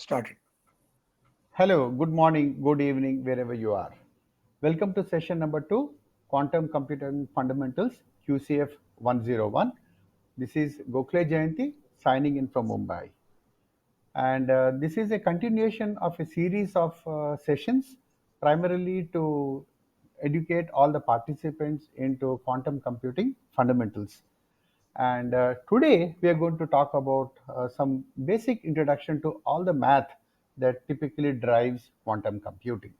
Started. Hello, good morning, good evening, wherever you are. Welcome to session number 2, Quantum Computing Fundamentals, QCF 101. This is Gokhale Jayanti signing in from Mumbai. And this is a continuation of a series of sessions, primarily to educate all the participants into quantum computing fundamentals. And today we are going to talk about some basic introduction to all the math that typically drives quantum computing.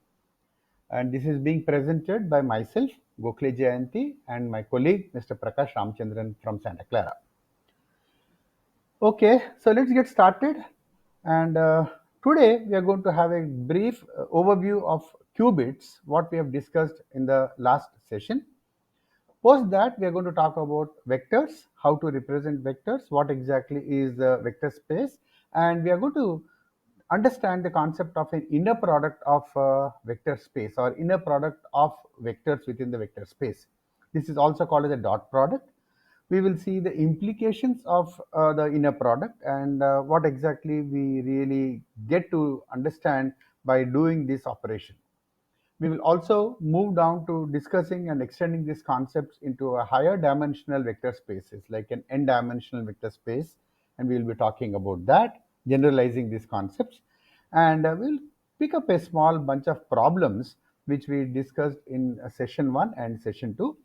And this is being presented by myself, Gokhale Jayanti, and my colleague, Mr. Prakash Ramchandran from Santa Clara. Okay, so let's get started. And today we are going to have a brief overview of qubits, what we have discussed in the last session. Post that, we are going to talk about vectors, how to represent vectors, what exactly is the vector space, and we are going to understand the concept of an inner product of vector space or inner product of vectors within the vector space. This is also called as a dot product. We will see the implications of the inner product and what exactly we really get to understand by doing this operation. We will also move down to discussing and extending these concepts into a higher dimensional vector spaces like an n dimensional vector space, and we will be talking about that, generalizing these concepts. And we'll pick up a small bunch of problems which we discussed in session 1 and session 2.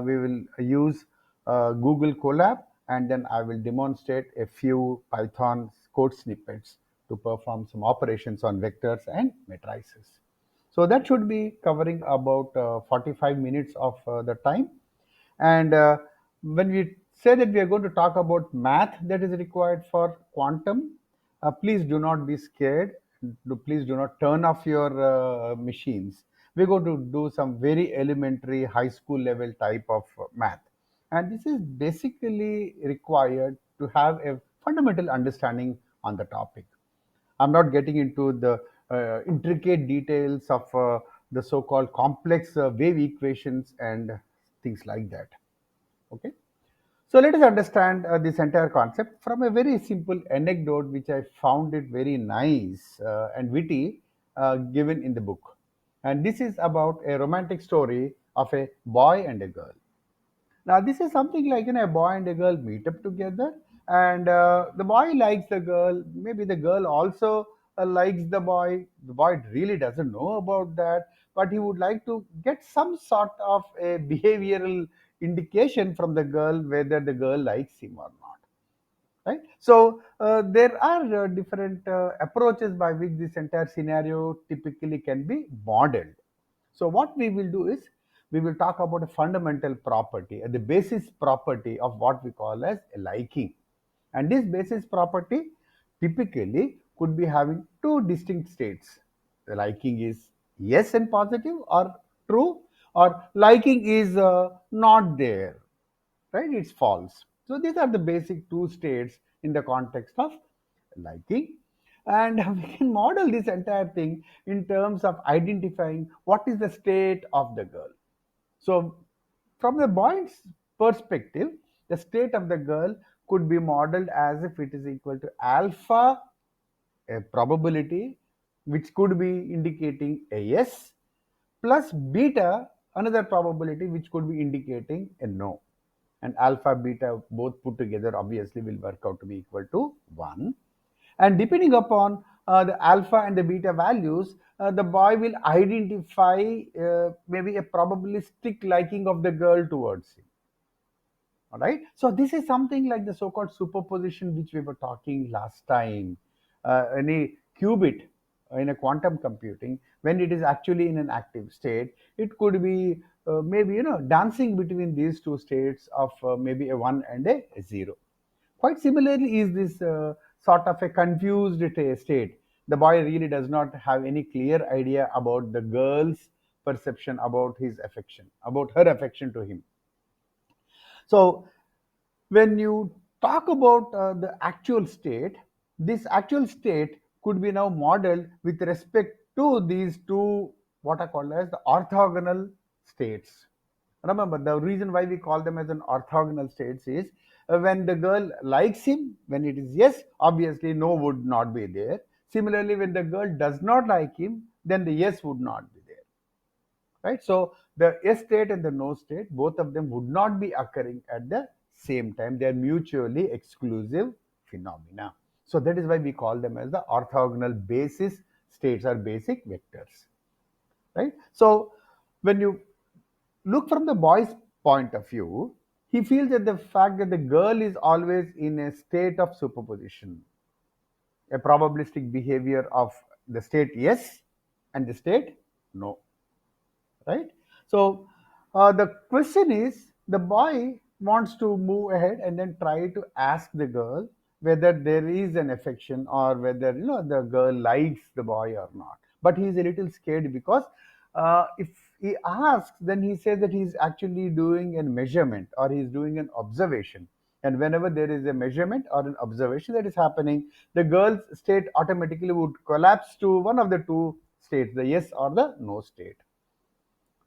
We will use Google Colab, and then I will demonstrate a few Python code snippets to perform some operations on vectors and matrices. So that should be covering about 45 minutes of the time. And when we say that we are going to talk about math that is required for quantum, please do not be scared. Please do not turn off your machines. We're going to do some very elementary high school level type of math. And this is basically required to have a fundamental understanding on the topic. I'm not getting into the intricate details of the so-called complex wave equations and things like that. Okay. So let us understand this entire concept from a very simple anecdote, which I found it very nice and witty, given in the book. And this is about a romantic story of a boy and a girl. Now, this is something like a boy and a girl meet up together, and the boy likes the girl. Maybe the girl also likes the boy. The boy really doesn't know about that, but he would like to get some sort of a behavioral indication from the girl whether the girl likes him or not. Right? So there are different approaches by which this entire scenario typically can be modeled. So what we will do is we will talk about a fundamental property, the basis property of what we call as a liking. And this basis property typically could be having two distinct states. The liking is yes and positive or true, or liking is not there, right? It's false. So these are the basic two states in the context of liking. And we can model this entire thing in terms of identifying what is the state of the girl. So from the boy's perspective, the state of the girl could be modeled as if it is equal to alpha, a probability which could be indicating a yes, plus beta, another probability which could be indicating a no. And alpha, beta both put together obviously will work out to be equal to 1. And depending upon the alpha and the beta values, the boy will identify maybe a probabilistic liking of the girl towards him. All right. So this is something like the so-called superposition which we were talking last time. Any qubit in a quantum computing, when it is actually in an active state, it could be maybe dancing between these two states of maybe a one and a zero. Quite similarly, is this sort of a confused state. The boy really does not have any clear idea about the girl's perception about his affection, about her affection to him. So when you talk about the actual state, this actual state could be now modeled with respect to these two, what are called as the orthogonal states. Remember, the reason why we call them as an orthogonal states is when the girl likes him, when it is yes, obviously no would not be there. Similarly, when the girl does not like him, then the yes would not be there, right? So the yes state and the no state, both of them would not be occurring at the same time. They are mutually exclusive phenomena. So that is why we call them as the orthogonal basis states or basic vectors, right? So when you look from the boy's point of view, he feels that the fact that the girl is always in a state of superposition, a probabilistic behavior of the state yes and the state no, right? So the question is, the boy wants to move ahead and then try to ask the girl whether there is an affection, or whether the girl likes the boy or not. But he is a little scared because if he asks, then he says that he's actually doing a measurement or he's doing an observation. And whenever there is a measurement or an observation that is happening, the girl's state automatically would collapse to one of the two states, the yes or the no state,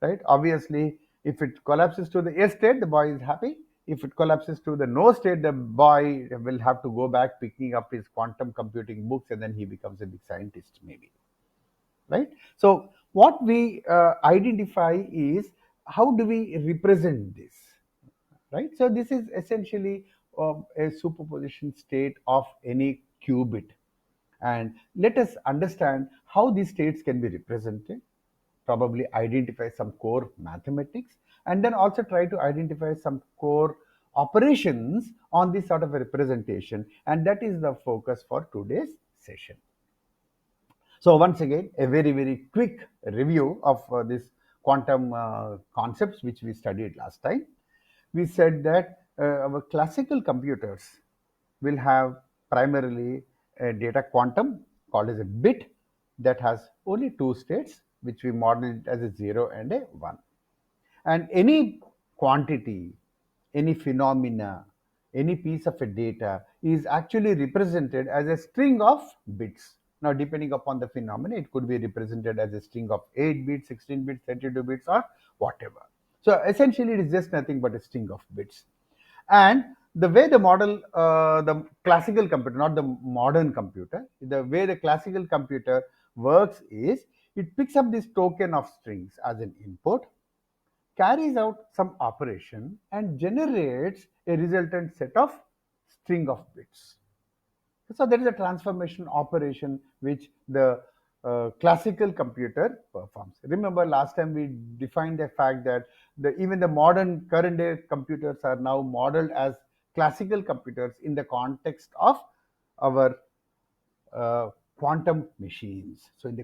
right? Obviously, if it collapses to the yes state, the boy is happy. If it collapses to the no state, the boy will have to go back picking up his quantum computing books, and then he becomes a big scientist, maybe, right? So what we identify is, how do we represent this, right? So this is essentially a superposition state of any qubit, and let us understand how these states can be represented, probably identify some core mathematics, and then also try to identify some core operations on this sort of a representation. And that is the focus for today's session. So once again, a very quick review of this quantum concepts which we studied last time. We said that our classical computers will have primarily a data quantum called as a bit that has only two states, which we modeled as a 0 and a 1. And any quantity, any phenomena, any piece of a data is actually represented as a string of bits. Now, depending upon the phenomena, it could be represented as a string of 8 bits, 16 bits, 32 bits, or whatever. So essentially, it is just nothing but a string of bits. And the way the model, the classical computer, not the modern computer, the way the classical computer works is, it picks up this token of strings as an input, carries out some operation, and generates a resultant set of string of bits. So there is a transformation operation which the classical computer performs. Remember, last time we defined the fact that even the modern current day computers are now modeled as classical computers in the context of our quantum machines. So in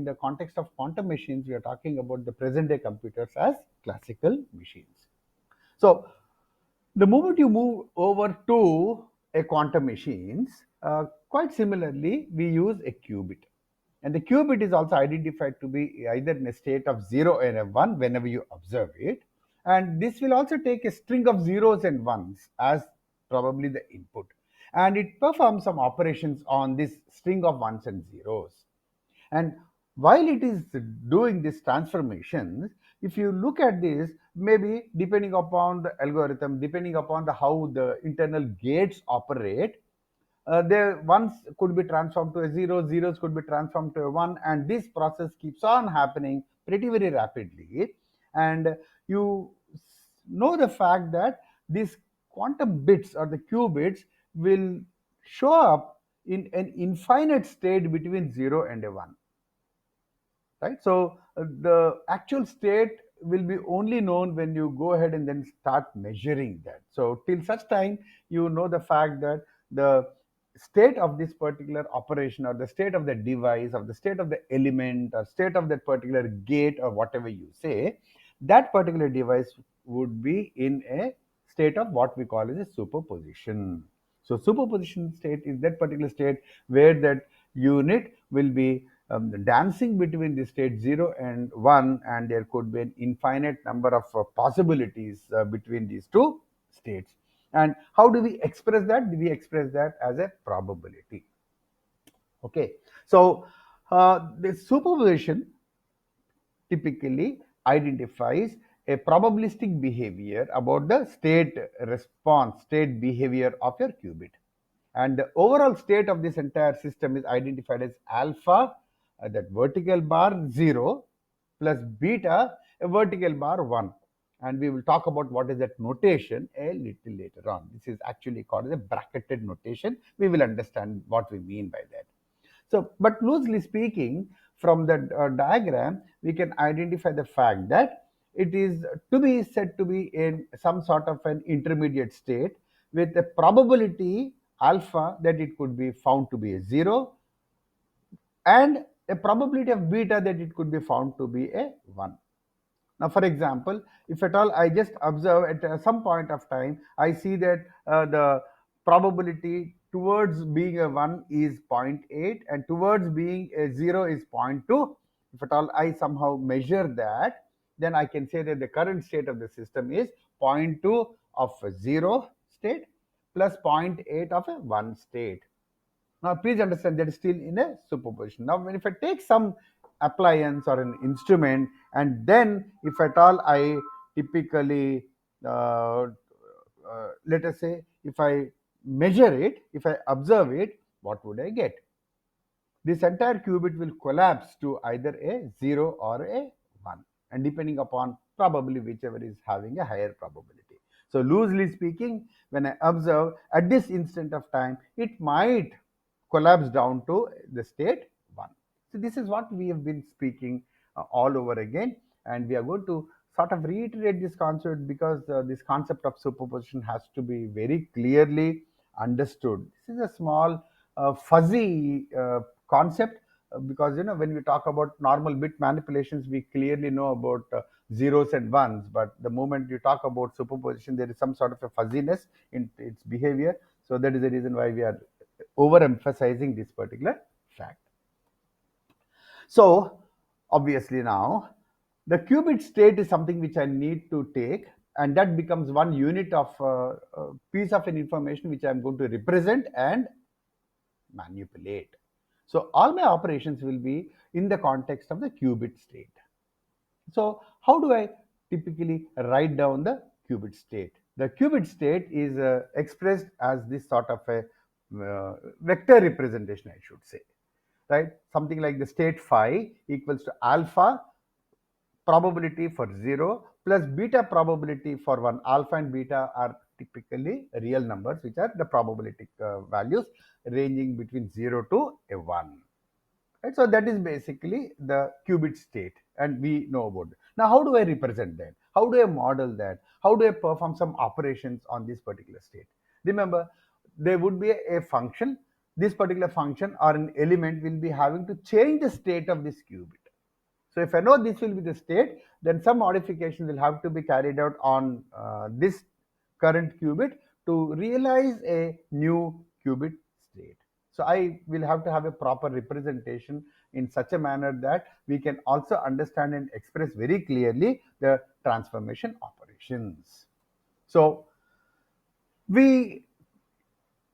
the context of quantum machines, we are talking about the present day computers as classical machines. So the moment you move over to a quantum machines, quite similarly, we use a qubit. And the qubit is also identified to be either in a state of 0 and a 1 whenever you observe it. And this will also take a string of zeros and ones as probably the input. And it performs some operations on this string of ones and zeros. And while it is doing this transformation, if you look at this, maybe depending upon the algorithm, depending upon how the internal gates operate, their ones could be transformed to a zero, zeros could be transformed to a one, and this process keeps on happening pretty very rapidly. And you know the fact that these quantum bits or the qubits will show up in an infinite state between 0 and a 1, right? So the actual state will be only known when you go ahead and then start measuring that. So till such time, you know the fact that the state of this particular operation, or the state of the device, or the state of the element, or state of that particular gate, or whatever you say, that particular device would be in a state of what we call as a superposition. So superposition state is that particular state where that unit will be dancing between the state 0 and 1, and there could be an infinite number of possibilities between these two states. And how do we express that? We express that as a probability. Okay, so the superposition typically identifies a probabilistic behavior about the state response, state behavior of your qubit. And the overall state of this entire system is identified as alpha, that vertical bar 0, plus beta, a vertical bar 1. And we will talk about what is that notation a little later on. This is actually called as a bracketed notation. We will understand what we mean by that. So, but loosely speaking, from the diagram, we can identify the fact that it is to be said to be in some sort of an intermediate state with a probability alpha that it could be found to be a 0, and a probability of beta that it could be found to be a 1. Now, for example, if at all I just observe at some point of time, I see that the probability towards being a 1 is 0.8 and towards being a 0 is 0.2. If at all I somehow measure that, then I can say that the current state of the system is zero point 0.2 of a 0 state plus 0.8 of a 1 state. Now, please understand that is still in a superposition. Now, if I take some appliance or an instrument, and then if at all I typically, let us say, if I measure it, if I observe it, what would I get? This entire qubit will collapse to either a 0 or a 1, and depending upon probably whichever is having a higher probability. So, loosely speaking, when I observe at this instant of time, it might collapse down to the state 1. So, this is what we have been speaking all over again, and we are going to sort of reiterate this concept because this concept of superposition has to be very clearly understood. This is a small fuzzy concept, because when we talk about normal bit manipulations, we clearly know about zeros and ones, but the moment you talk about superposition, there is some sort of a fuzziness in its behavior. So that is the reason why we are overemphasizing this particular fact. So obviously now the qubit state is something which I need to take, and that becomes one unit of piece of an information which I am going to represent and manipulate. So all my operations will be in the context of the qubit state. So how do I typically write down the qubit state? The qubit state is expressed as this sort of a vector representation, I should say, right? Something like the state phi equals to alpha probability for 0 plus beta probability for 1. Alpha and beta are typically real numbers, which are the probability values ranging between 0 to a 1. Right? So that is basically the qubit state, and we know about it. Now, how do I represent that? How do I model that? How do I perform some operations on this particular state? Remember, there would be a function. This particular function or an element will be having to change the state of this qubit. So if I know this will be the state, then some modification will have to be carried out on this current qubit to realize a new qubit state. So I will have to have a proper representation in such a manner that we can also understand and express very clearly the transformation operations. So we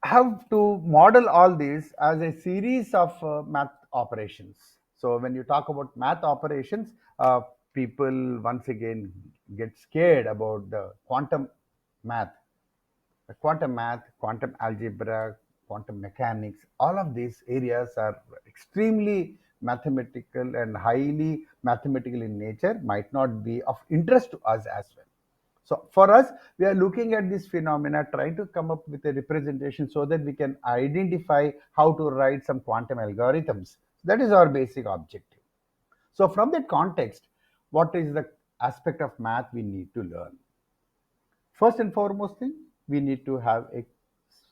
have to model all these as a series of math operations. So when you talk about math operations, people once again get scared about the quantum math. The quantum math, quantum algebra, quantum mechanics, all of these areas are extremely mathematical and highly mathematical in nature, might not be of interest to us as well. So for us, we are looking at this phenomena, trying to come up with a representation so that we can identify how to write some quantum algorithms. That is our basic objective. So from that context, what is the aspect of math we need to learn? First and foremost thing, we need to have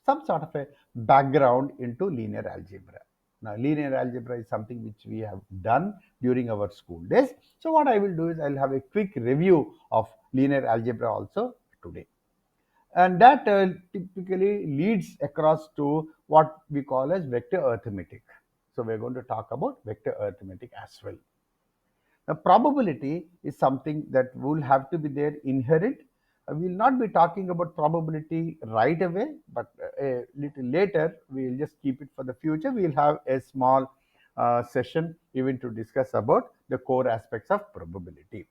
some sort of a background into linear algebra. Now, linear algebra is something which we have done during our school days. So what I will do is I'll have a quick review of linear algebra also today. And that typically leads across to what we call as vector arithmetic. So we're going to talk about vector arithmetic as well. The probability is something that will have to be there inherent. We will not be talking about probability right away, but a little later we will just keep it for the future. We will have a small session even to discuss about the core aspects of probability.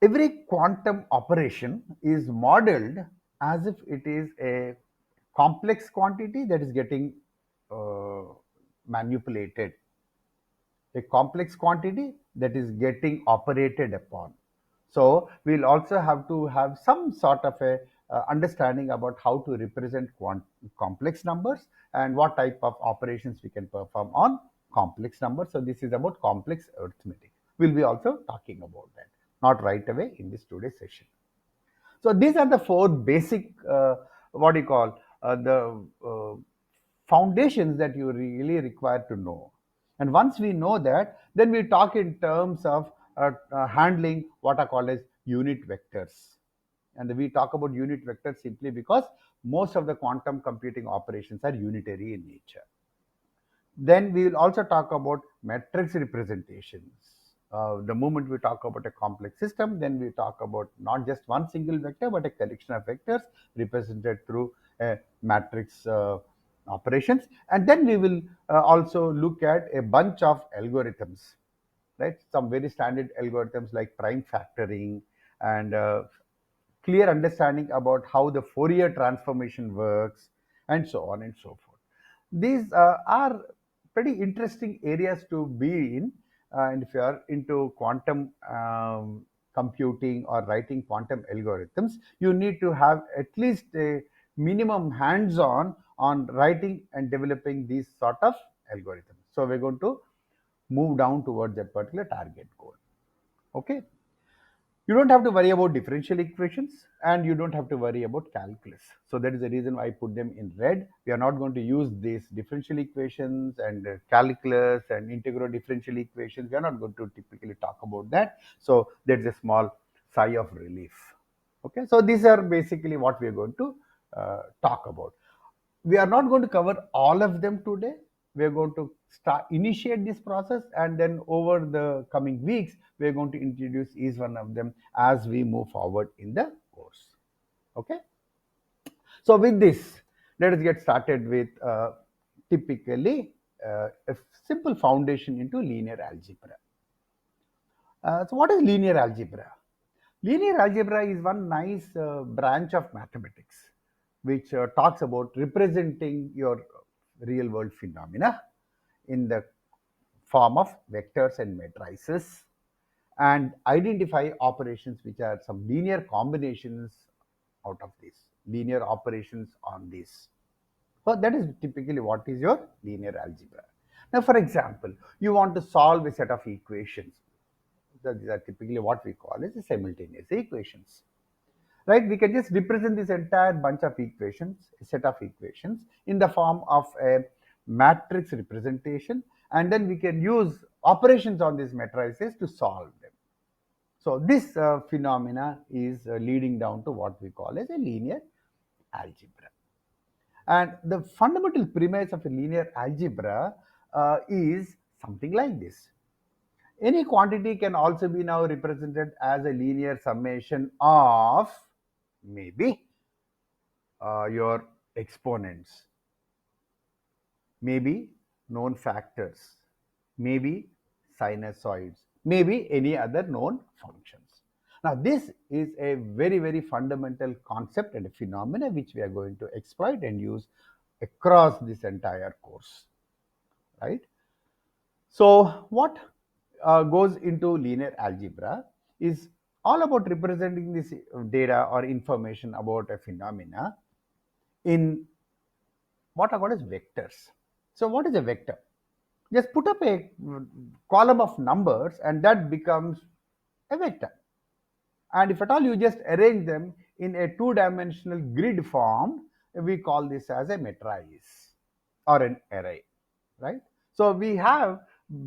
Every quantum operation is modeled as if it is a complex quantity that is getting uh, manipulated, a complex quantity that is getting operated upon. So we'll also have to have some sort of a understanding about how to represent complex numbers and what type of operations we can perform on complex numbers. So this is about complex arithmetic. We'll be also talking about that, not right away in this today's session. So these are the four basic, what do you call, the foundations that you really require to know. And once we know that, then we talk in terms of handling what are called as unit vectors. And we talk about unit vectors simply because most of the quantum computing operations are unitary in nature. Then we will also talk about matrix representations. The moment we talk about a complex system, then we talk about not just one single vector, but a collection of vectors represented through a matrix operations. And then we will also look at a bunch of algorithms, right? Some very standard algorithms like prime factoring and clear understanding about how the Fourier transformation works, and so on and so forth. These are pretty interesting areas to be in, and if you are into quantum computing or writing quantum algorithms, you need to have at least a minimum hands-on writing and developing these sort of algorithms. So we're going to move down towards that particular target goal. Okay. You don't have to worry about differential equations and you don't have to worry about calculus. So that is the reason why I put them in red. We are not going to use these differential equations and calculus and integral differential equations. We are not going to typically talk about that. So there's a small sigh of relief. Okay, so these are basically what we are going to talk about. We are not going to cover all of them today. We are going to initiate this process, and then over the coming weeks we are going to introduce each one of them as we move forward in the course. Okay, so with this, let us get started with typically a simple foundation into linear algebra. So what is linear algebra? Linear algebra is one nice branch of mathematics which talks about representing your real world phenomena in the form of vectors and matrices and identify operations which are some linear combinations out of this, linear operations on this. So that is typically what is your linear algebra. Now, for example, you want to solve a set of equations. These are typically what we call as simultaneous equations, right? We can just represent this entire bunch of equations, a set of equations, in the form of a matrix representation, and then we can use operations on these matrices to solve them. So this phenomena is leading down to what we call as a linear algebra. And the fundamental premise of a linear algebra is something like this. Any quantity can also be now represented as a linear summation of maybe your exponents, maybe known factors, maybe sinusoids, maybe any other known functions. Now, this is a very, very fundamental concept and a phenomena which we are going to exploit and use across this entire course, right? So, what goes into linear algebra is all about representing this data or information about a phenomena in what are called as vectors. So what is a vector? Just put up a column of numbers and that becomes a vector. And if at all you just arrange them in a two-dimensional grid form, we call this as a matrice or an array, right? So we have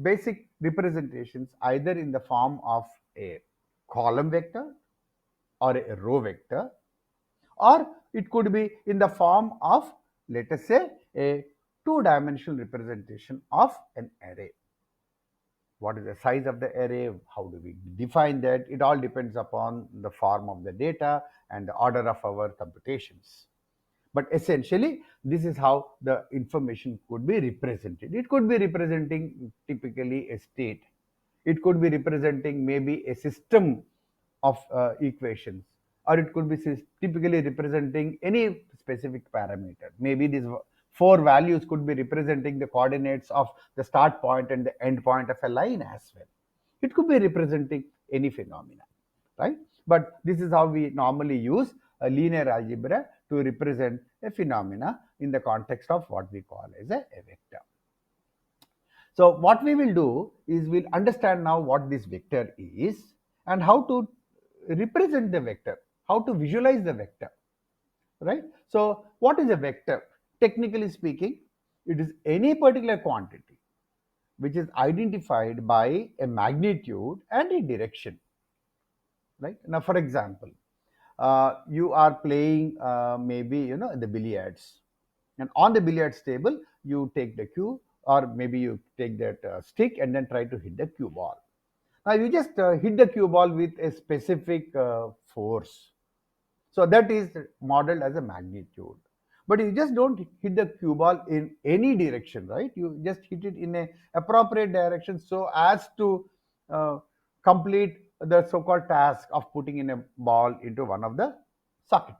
basic representations either in the form of a column vector or a row vector, or it could be in the form of, let us say, a two-dimensional representation of an array. What is the size of the array? How do we define that? It all depends upon the form of the data and the order of our computations. But essentially, this is how the information could be represented. It could be representing typically a state. It could be representing maybe a system of equations or it could be typically representing any specific parameter. Maybe these four values could be representing the coordinates of the start point and the end point of a line as well. It could be representing any phenomena, right? But this is how we normally use a linear algebra to represent a phenomena in the context of what we call as a vector. So what we will do is we'll understand now what this vector is and how to represent the vector, how to visualize the vector, right? So what is a vector? Technically speaking, it is any particular quantity which is identified by a magnitude and a direction, right? Now, for example, you are playing maybe the billiards, and on the billiards table you take the cue, or maybe you take that stick and then try to hit the cue ball. Now you just hit the cue ball with a specific force, so that is modeled as a magnitude. But you just don't hit the cue ball in any direction, right? You just hit it in a appropriate direction so as to uh, complete the so-called task of putting in a ball into one of the socket,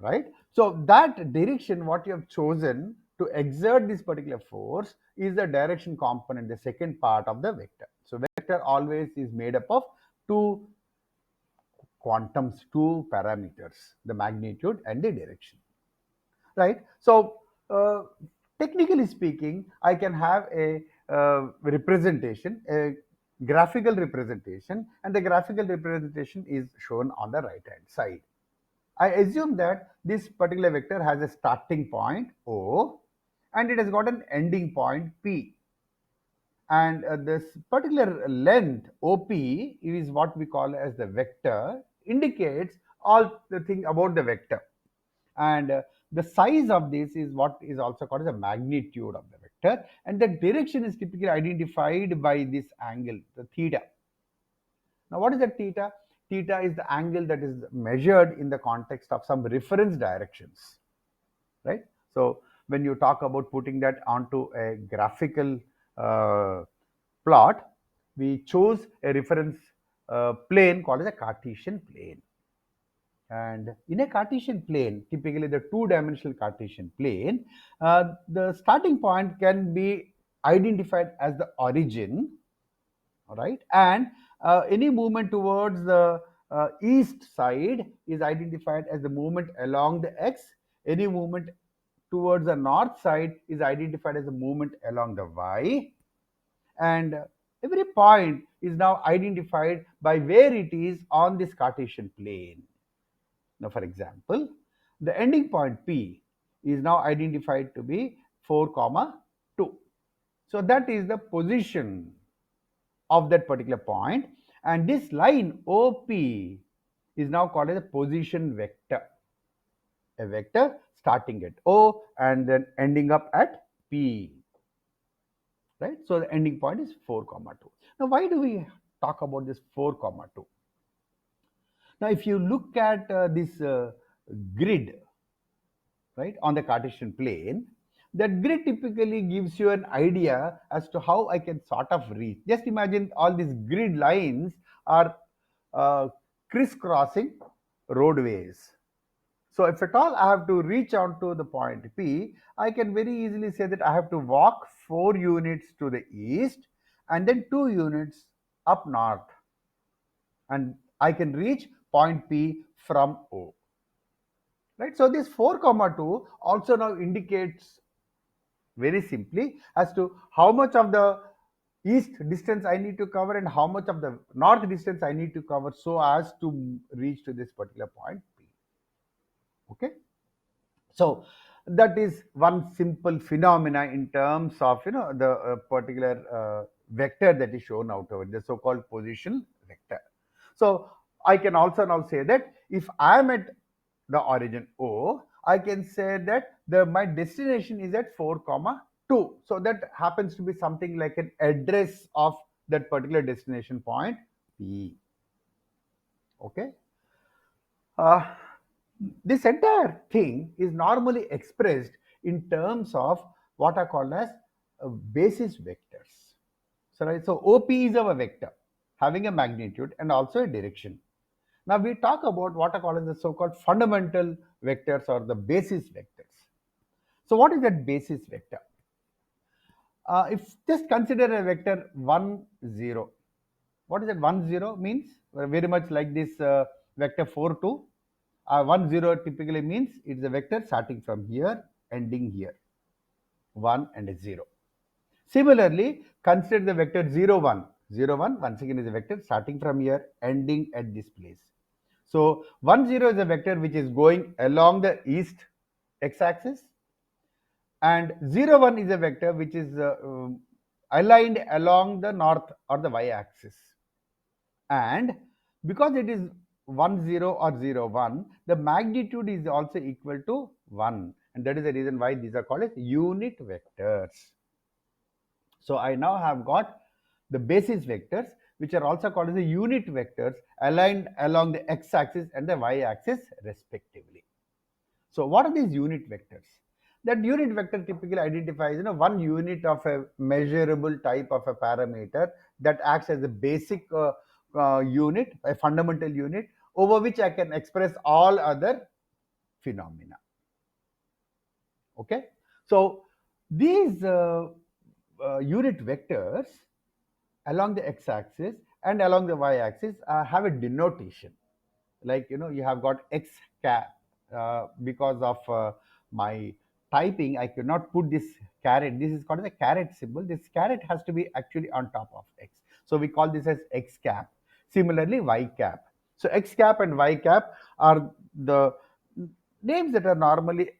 right? So that direction what you have chosen to exert this particular force is the direction component, the second part of the vector. So vector always is made up of two quantums, two parameters, the magnitude and the direction, right? So technically speaking, I can have a representation, a graphical representation, and the graphical representation is shown on the right hand side. I assume that this particular vector has a starting point O and it has got an ending point P, and this particular length OP is what we call as the vector, indicates all the thing about the vector, and the size of this is what is also called as the magnitude of the vector, and the direction is typically identified by this angle, the theta. Now what is the theta? Theta is the angle that is measured in the context of some reference directions, right? So when you talk about putting that onto a graphical plot, we chose a reference plane called as a Cartesian plane. And in a Cartesian plane, typically the two-dimensional Cartesian plane, the starting point can be identified as the origin, right? And any movement towards the east side is identified as the movement along the x. Any movement towards the north side is identified as a movement along the y, and every point is now identified by where it is on this Cartesian plane. Now for example, the ending point P is now identified to be 4 comma 2. So that is the position of that particular point, and this line OP is now called as a position vector, a vector starting at O and then ending up at P, right? So the ending point is 4 comma 2. Now why do we talk about this 4 comma 2? Now if you look at this grid, right, on the Cartesian plane, that grid typically gives you an idea as to how I can sort of reach. Just imagine all these grid lines are crisscrossing roadways. So if at all I have to reach out to the point P, I can very easily say that I have to walk 4 units to the east and then 2 units up north, and I can reach point P from O. Right? So this 4 comma 2 also now indicates very simply as to how much of the east distance I need to cover and how much of the north distance I need to cover so as to reach to this particular point P. Okay. So that is one simple phenomena in terms of the particular vector that is shown out over the so-called position vector. So I can also now say that if I am at the origin O, I can say that my destination is at 4 comma 2. So that happens to be something like an address of that particular destination point P. Okay. Uh, this entire thing is normally expressed in terms of what are called as basis vectors. So, right, so OP is our vector having a magnitude and also a direction. Now we talk about what are called as the so-called fundamental vectors or the basis vectors. So what is that basis vector? If just consider a vector 1 0. What is that 1 0 means? Very much like this vector 4 2. 1 0 typically means it's a vector starting from here, ending here, 1 and a 0. Similarly, consider the vector 0 1. 0 1 once again is a vector starting from here, ending at this place. So 1 0 is a vector which is going along the east x-axis, and 0 1 is a vector which is aligned along the north or the y-axis. And because it is 1 0 or 0 1, the magnitude is also equal to 1, and that is the reason why these are called as unit vectors. So I now have got the basis vectors, which are also called as the unit vectors, aligned along the x-axis and the y-axis respectively. So what are these unit vectors? That unit vector typically identifies one unit of a measurable type of a parameter that acts as a basic unit, a fundamental unit over which I can express all other phenomena. Okay, so these unit vectors along the x-axis and along the y-axis have a denotation. Like you have got x cap. Because of my typing, I could not put this caret. This is called as a caret symbol. This caret has to be actually on top of x, so we call this as x cap. Similarly, y cap. So x cap and y cap are the names that are normally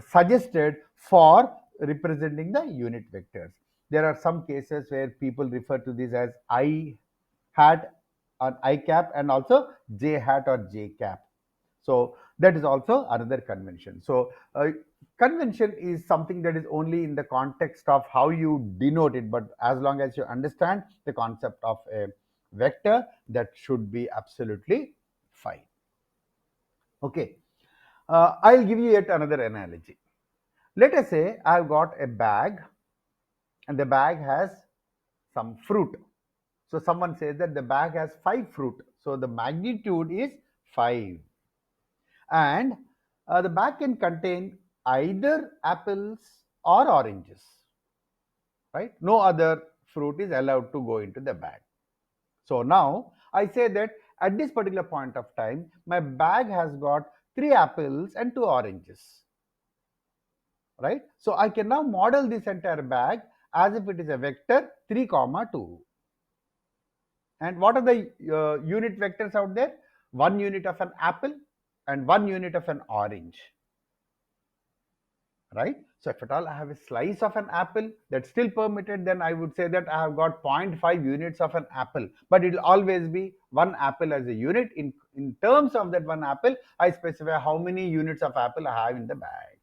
suggested for representing the unit vectors. There are some cases where people refer to this as I hat or I cap, and also j hat or j cap. So that is also another convention. So convention is something that is only in the context of how you denote it, but as long as you understand the concept of a vector, that should be absolutely fine. Okay, I'll give you yet another analogy. Let us say I've got a bag, and the bag has some fruit. So someone says that the bag has 5 fruit. So the magnitude is 5. And the bag can contain either apples or oranges, right? No other fruit is allowed to go into the bag. So now I say that at this particular point of time, my bag has got 3 apples and 2 oranges, right? So I can now model this entire bag as if it is a vector 3 comma 2. And what are the unit vectors out there? 1 unit of an apple and 1 unit of an orange, right? So if at all I have a slice of an apple, that's still permitted, then I would say that I have got 0.5 units of an apple, but it will always be 1 apple as a unit. In terms of that 1 apple, I specify how many units of apple I have in the bag,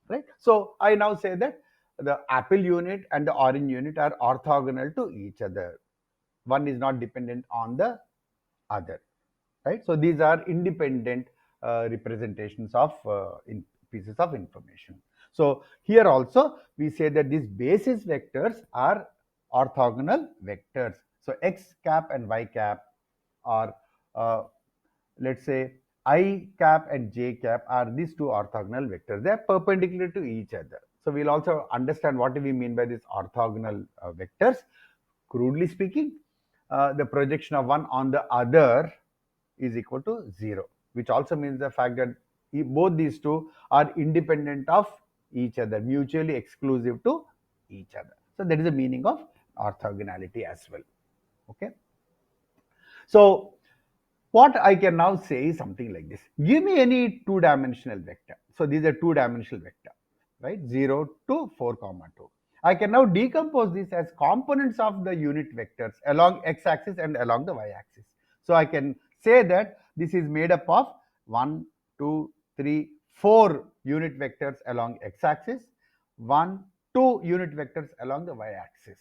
right? So I now say that the apple unit and the orange unit are orthogonal to each other. One is not dependent on the other, right? So these are independent representations of pieces of information. So here also we say that these basis vectors are orthogonal vectors. So x cap and y cap are, let's say, I cap and j cap are these two orthogonal vectors. They are perpendicular to each other. So we'll also understand what do we mean by these orthogonal vectors. Crudely speaking, the projection of one on the other is equal to 0, which also means the fact that both these two are independent of each other, mutually exclusive to each other. So that is the meaning of orthogonality as well. Okay. So what I can now say is something like this. Give me any two-dimensional vector. So these are two-dimensional vector, right? 0 to 4 comma 2. I can now decompose this as components of the unit vectors along x-axis and along the y-axis. So I can say that this is made up of 1, 2, 3, 4 unit vectors along x-axis, 1, 2 unit vectors along the y-axis,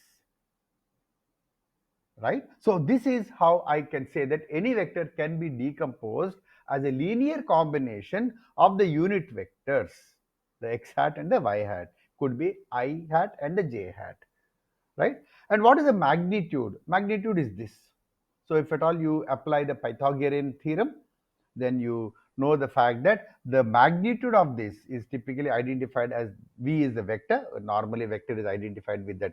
right? So this is how I can say that any vector can be decomposed as a linear combination of the unit vectors, the x hat and the y hat, could be I hat and the j hat, right? And what is the magnitude? Magnitude is this. So if at all you apply the Pythagorean theorem, then you know the fact that the magnitude of this is typically identified as V is the vector. Normally vector is identified with that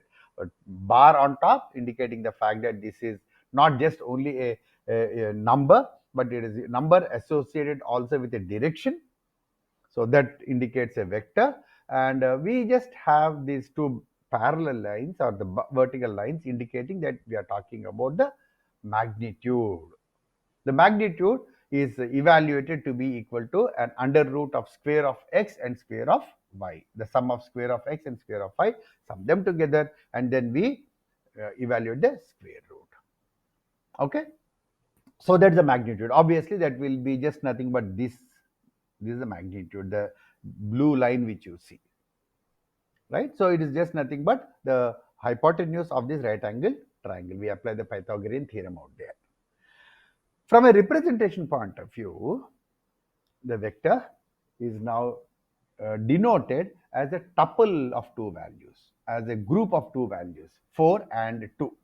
bar on top, indicating the fact that this is not just only a number, but it is a number associated also with a direction. So that indicates a vector, and we just have these two parallel lines or the vertical lines indicating that we are talking about the magnitude. The magnitude is evaluated to be equal to an under root of square of x and square of y. The sum of square of x and square of y, sum them together, and then we evaluate the square root. Okay, so that's the magnitude. Obviously that will be just nothing but this is the magnitude, the blue line which you see, right? So it is just nothing but the hypotenuse of this right angle triangle. We apply the Pythagorean theorem out there. From a representation point of view, the vector is now denoted as a tuple of two values, as a group of two values, 4 and 2,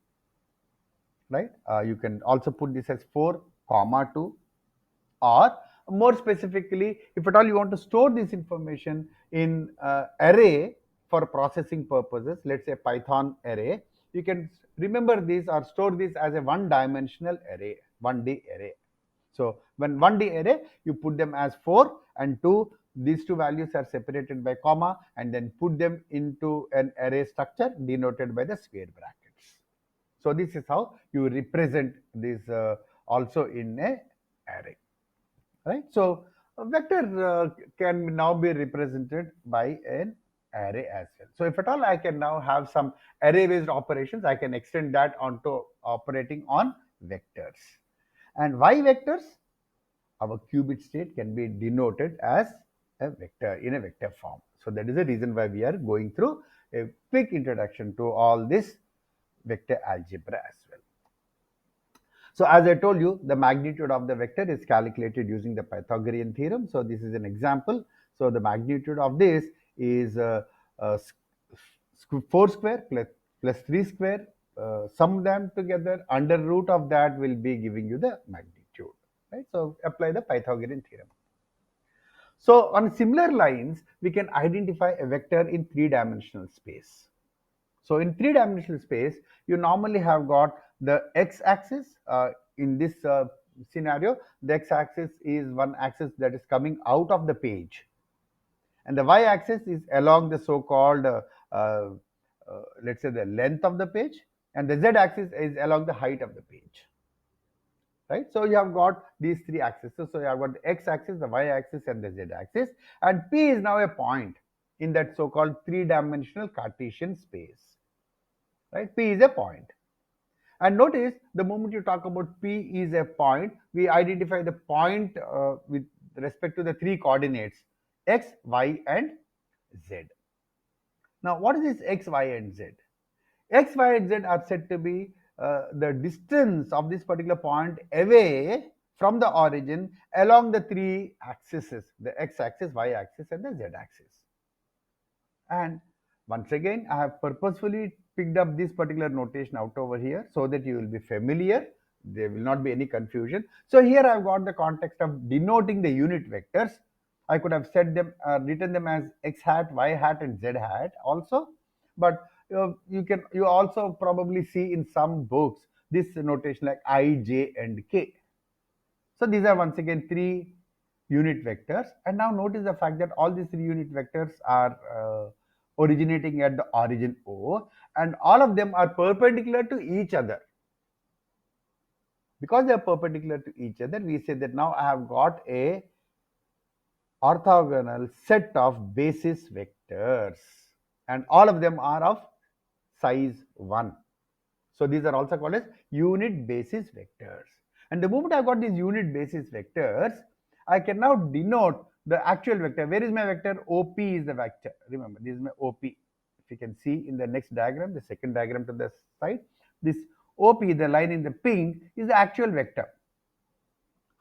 right? You can also put this as 4 comma 2, or more specifically, if at all you want to store this information in array for processing purposes, let's say Python array, you can remember this or store this as a one-dimensional array, 1D array. So when 1D array, you put them as 4 and 2. These two values are separated by comma, and then put them into an array structure denoted by the square brackets. So this is how you represent this also in a array, right? So a vector can now be represented by an array as well. So if at all I can now have some array based operations, I can extend that onto operating on vectors. And why vectors? Our qubit state can be denoted as a vector in a vector form. So that is the reason why we are going through a quick introduction to all this vector algebra as well. So as I told you, the magnitude of the vector is calculated using the Pythagorean theorem. So this is an example. So the magnitude of this is 4 square plus 3 square. Sum them together, under root of that will be giving you the magnitude, right? So apply the Pythagorean theorem. So on similar lines, we can identify a vector in three-dimensional space. So in three-dimensional space, you normally have got the x-axis. In this scenario, the x-axis is one axis that is coming out of the page, and the y-axis is along the so-called let's say the length of the page, and the z-axis is along the height of the page, right? So you have got these three axes. So you have got the x-axis, the y-axis, and the z-axis, and P is now a point in that so-called three-dimensional Cartesian space, right? P is a point. And notice the moment you talk about P is a point, we identify the point with respect to the three coordinates x, y, and z. Now what is this x, y, and z? X, y, and z are said to be the distance of this particular point away from the origin along the three axes, the x-axis, y-axis, and the z-axis. And once again, I have purposefully picked up this particular notation out over here so that you will be familiar. There will not be any confusion. So here I have got the context of denoting the unit vectors. I could have said them, written them as x hat, y hat, and z hat also. But you also probably see in some books this notation like I, j, and k. So these are once again three unit vectors, and now notice the fact that all these three unit vectors are originating at the origin O, and all of them are perpendicular to each other. Because they are perpendicular to each other, we say that now I have got a orthogonal set of basis vectors, and all of them are of size 1. So these are also called as unit basis vectors. And the moment I got these unit basis vectors, I can now denote the actual vector. Where is my vector? OP is the vector. Remember, this is my OP. If you can see in the next diagram, the second diagram to the side, this OP, the line in the pink, is the actual vector.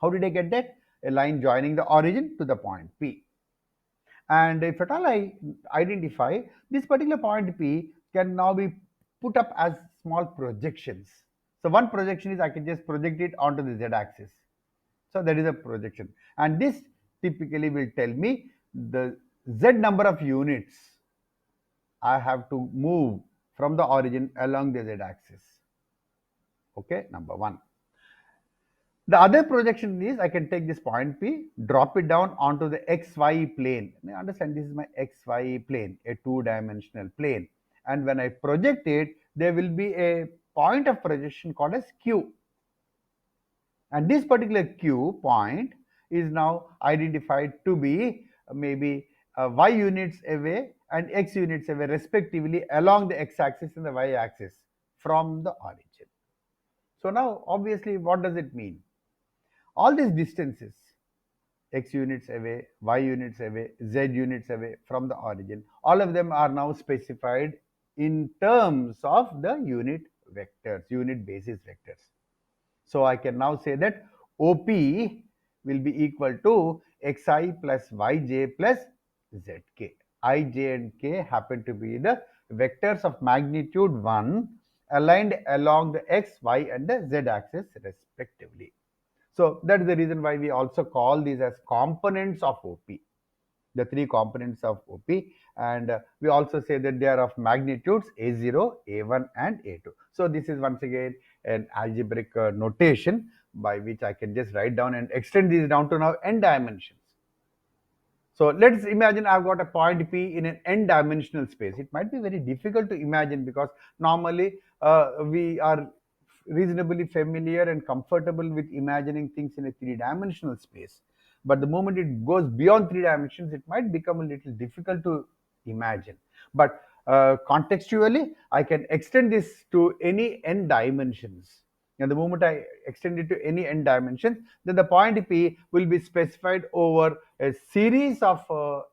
How did I get that? A line joining the origin to the point P. And if at all I identify this particular point P can now be put up as small projections. So one projection is I can just project it onto the z-axis. So that is a projection, and this typically will tell me the z number of units I have to move from the origin along the z-axis. Okay, number one. The other projection is I can take this point P, drop it down onto the xy plane. Now understand, this is my xy plane, a two-dimensional plane. And when I project it, there will be a point of projection called as Q. And this particular Q point is now identified to be maybe y units away and x units away respectively along the x-axis and the y-axis from the origin. So now obviously what does it mean? All these distances, x units away, y units away, z units away from the origin, all of them are now specified in terms of the unit vectors, unit basis vectors. So I can now say that OP will be equal to xi plus yj plus zk. I, j and k happen to be the vectors of magnitude 1 aligned along the x, y and the z axis respectively. So that is the reason why we also call these as components of OP, the three components of OP, and we also say that they are of magnitudes A0, A1 and A2. So this is once again an algebraic notation by which I can just write down and extend these down to now n dimensions. So let's imagine I've got a point P in an n-dimensional space. It might be very difficult to imagine because normally we are reasonably familiar and comfortable with imagining things in a three-dimensional space. But the moment it goes beyond three dimensions, it might become a little difficult to imagine. But contextually, I can extend this to any n dimensions. And the moment I extend it to any n dimensions, then the point P will be specified over a series of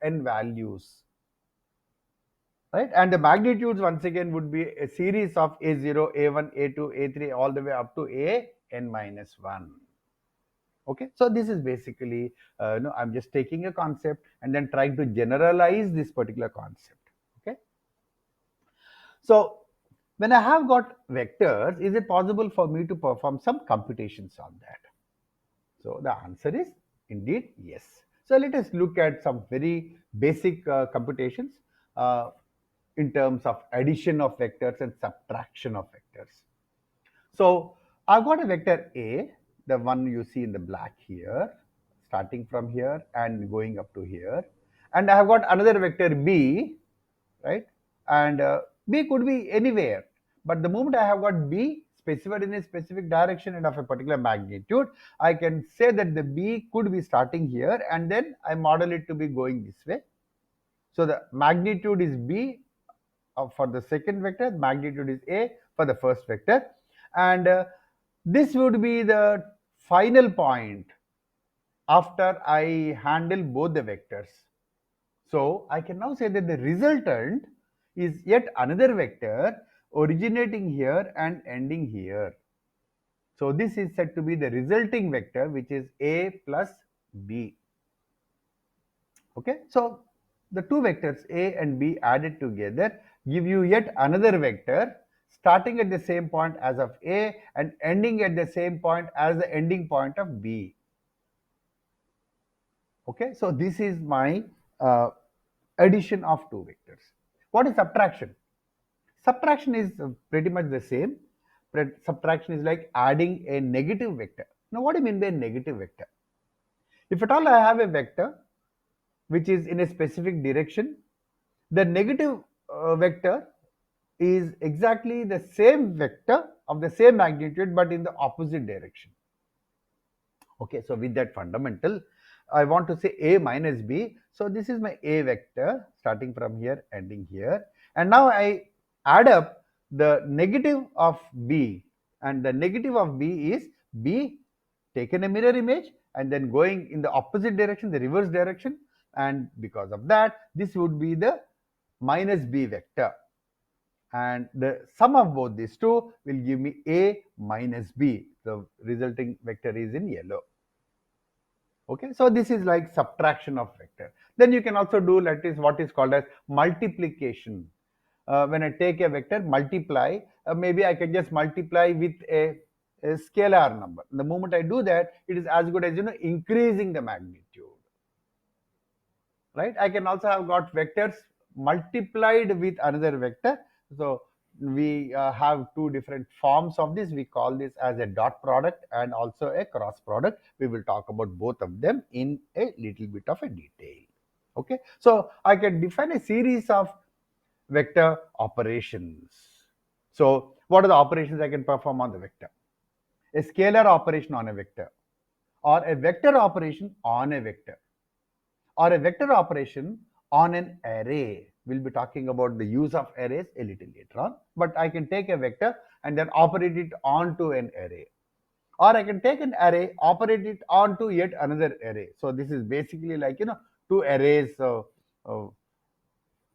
n values. Right? And the magnitudes once again would be a series of A0, A1, A2, A3 all the way up to An minus 1. Okay, so this is basically, I'm just taking a concept and then trying to generalize this particular concept. Okay, so when I have got vectors, is it possible for me to perform some computations on that? So the answer is indeed yes. So let us look at some very basic computations in terms of addition of vectors and subtraction of vectors. So I've got a vector A, the one you see in the black here, starting from here and going up to here. And I have got another vector B, right? And B could be anywhere. But the moment I have got B specified in a specific direction and of a particular magnitude, I can say that the B could be starting here and then I model it to be going this way. So the magnitude is B for the second vector, magnitude is A for the first vector. And this would be the final point after I handle both the vectors. So I can now say that the resultant is yet another vector originating here and ending here. So this is said to be the resulting vector, which is A plus B. Okay, so the two vectors A and B added together give you yet another vector starting at the same point as of A and ending at the same point as the ending point of B. Okay, so this is my addition of two vectors. What is subtraction? Subtraction is pretty much the same. Subtraction is like adding a negative vector. Now, what do you mean by a negative vector? If at all I have a vector which is in a specific direction, the negative vector is exactly the same vector of the same magnitude but in the opposite direction. Okay, so with that fundamental, I want to say A minus B. So this is my A vector starting from here, ending here. And now I add up the negative of B, and the negative of B is B taken a mirror image and then going in the opposite direction, the reverse direction. And because of that, this would be the minus B vector. And the sum of both these two will give me A minus B. The resulting vector is in yellow. Okay, so this is like subtraction of vector. Then you can also do that is what is called as multiplication. when I take a vector, multiply, maybe I can just multiply with a scalar number. The moment I do that, it is as good as increasing the magnitude. Right? I can also have got vectors multiplied with another vector. So we have two different forms of this. We call this as a dot product and also a cross product. We will talk about both of them in a little bit of a detail. Okay, so I can define a series of vector operations. So what are the operations I can perform on the vector? A scalar operation on a vector, or a vector operation on a vector, or a vector operation on an array. We'll be talking about the use of arrays a little later on, but I can take a vector and then operate it onto an array, or I can take an array, operate it onto yet another array. So this is basically like two arrays uh,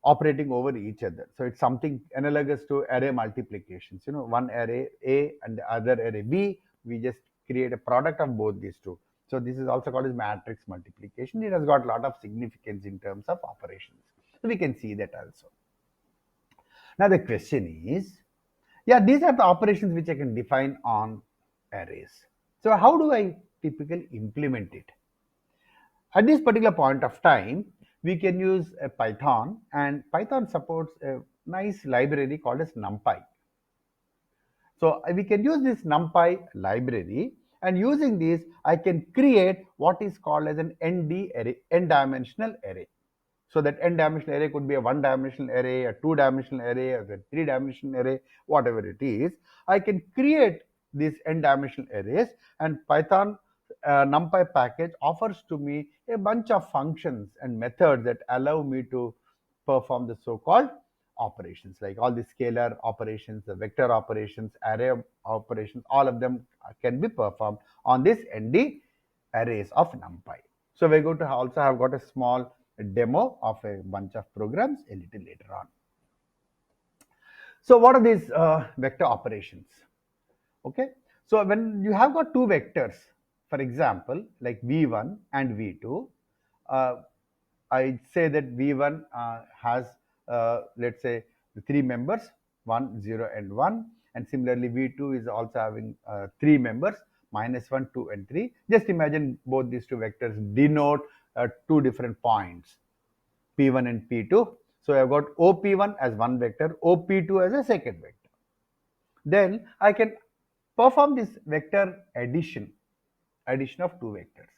operating over each other. So it's something analogous to array multiplications. One array A and the other array B, we just create a product of both these two. So this is also called as matrix multiplication. It has got a lot of significance in terms of operations. So we can see that also. Now the question is, yeah, these are the operations which I can define on arrays. So how do I typically implement it? At this particular point of time, we can use a Python, and Python supports a nice library called as numpy. So we can use this numpy library, and using this, I can create what is called as an ND array, n-dimensional array. So that n-dimensional array could be a one-dimensional array, a two-dimensional array, or a three-dimensional array, whatever it is. I can create these n-dimensional arrays, and Python numpy package offers to me a bunch of functions and methods that allow me to perform the so-called operations, like all the scalar operations, the vector operations, array operations, all of them can be performed on this ND arrays of numpy. So we're going to also have got a small demo of a bunch of programs a little later on. So what are these vector operations? Okay, so when you have got two vectors, for example, like v1 and v2, I say that v1 has let's say the three members 1, 0 and 1, and similarly v2 is also having three members -1, 2 and 3. Just imagine both these two vectors denote two different points, p1 and p2. So I've got op1 as one vector, op2 as a second vector. Then I can perform this vector addition of two vectors.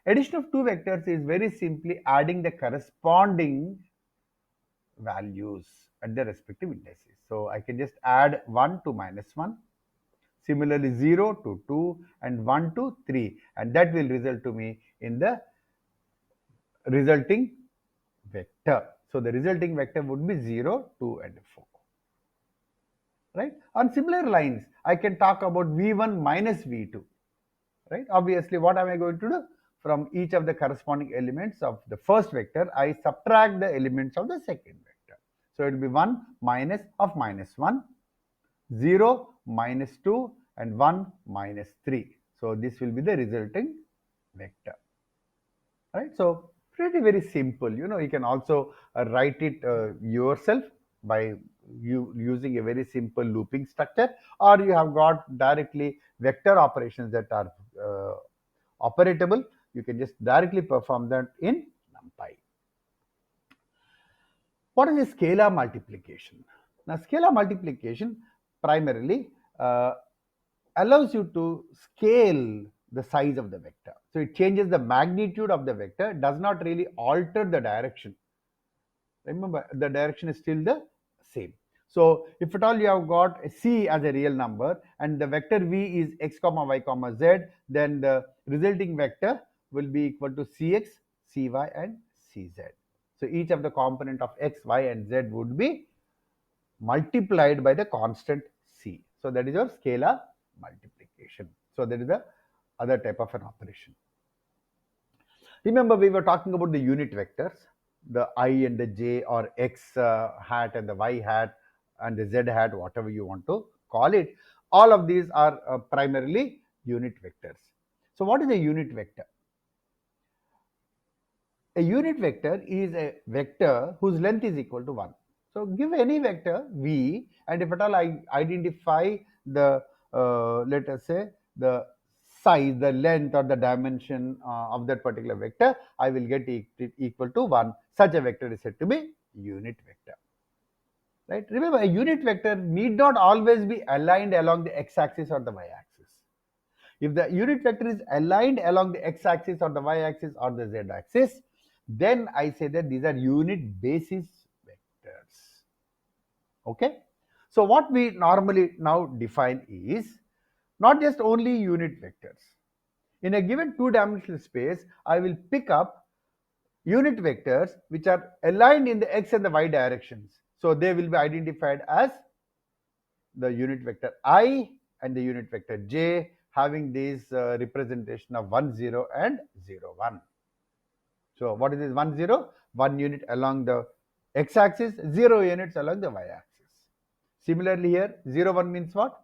Addition of two vectors is very simply adding the corresponding values at the respective indices. So I can just add 1 to -1, similarly 0 to 2, and 1 to 3, and that will result to me in the resulting vector. So the resulting vector would be 0, 2 and 4. Right? On similar lines, I can talk about v1 minus v2. Right? Obviously, what am I going to do? From each of the corresponding elements of the first vector, I subtract the elements of the second vector. So it will be 1 minus of -1, 0 minus 2, and 1 minus 3. So this will be the resulting vector. Right? So pretty very simple. You can also write it yourself by using a very simple looping structure, or you have got directly vector operations that are operatable. You can just directly perform that in numpy. What is a scalar multiplication? Now scalar multiplication primarily allows you to scale the size of the vector. So it changes the magnitude of the vector, does not really alter the direction. Remember, the direction is still the same. So if at all you have got a c as a real number and the vector v is x comma y comma z, then the resulting vector will be equal to cx, cy and cz. So each of the component of x, y and z would be multiplied by the constant c. So that is your scalar multiplication. So that is the other type of an operation. Remember, we were talking about the unit vectors, the I and the j, or x hat and the y hat and the z hat, whatever you want to call it. All of these are primarily unit vectors. So what is a unit vector? A unit vector is a vector whose length is equal to 1. So give any vector v, and if at all I identify the let us say the size, the length or the dimension of that particular vector, I will get it equal to 1. Such a vector is said to be unit vector. Right? Remember, a unit vector need not always be aligned along the x-axis or the y-axis. If the unit vector is aligned along the x-axis or the y-axis or the z-axis, then I say that these are unit basis vectors. Okay? So what we normally now define is not just only unit vectors. In a given two-dimensional space, I will pick up unit vectors which are aligned in the x and the y directions. So they will be identified as the unit vector I and the unit vector j, having this representation of 1 0 and 0 1. So what is this 1 0? 1 unit along the x-axis, 0 units along the y-axis. Similarly here 0 1 means what?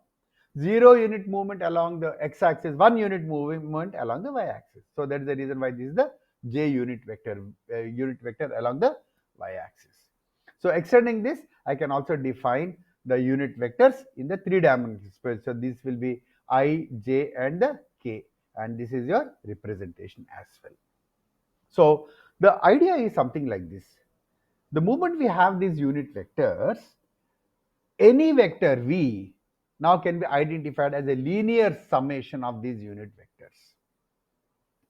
0 unit movement along the x-axis, 1 unit movement along the y-axis. So that is the reason why this is the j unit vector along the y-axis. So extending this, I can also define the unit vectors in the three-dimensional space. So this will be I, j and the k, and this is your representation as well. So the idea is something like this. The moment we have these unit vectors, any vector v now can be identified as a linear summation of these unit vectors.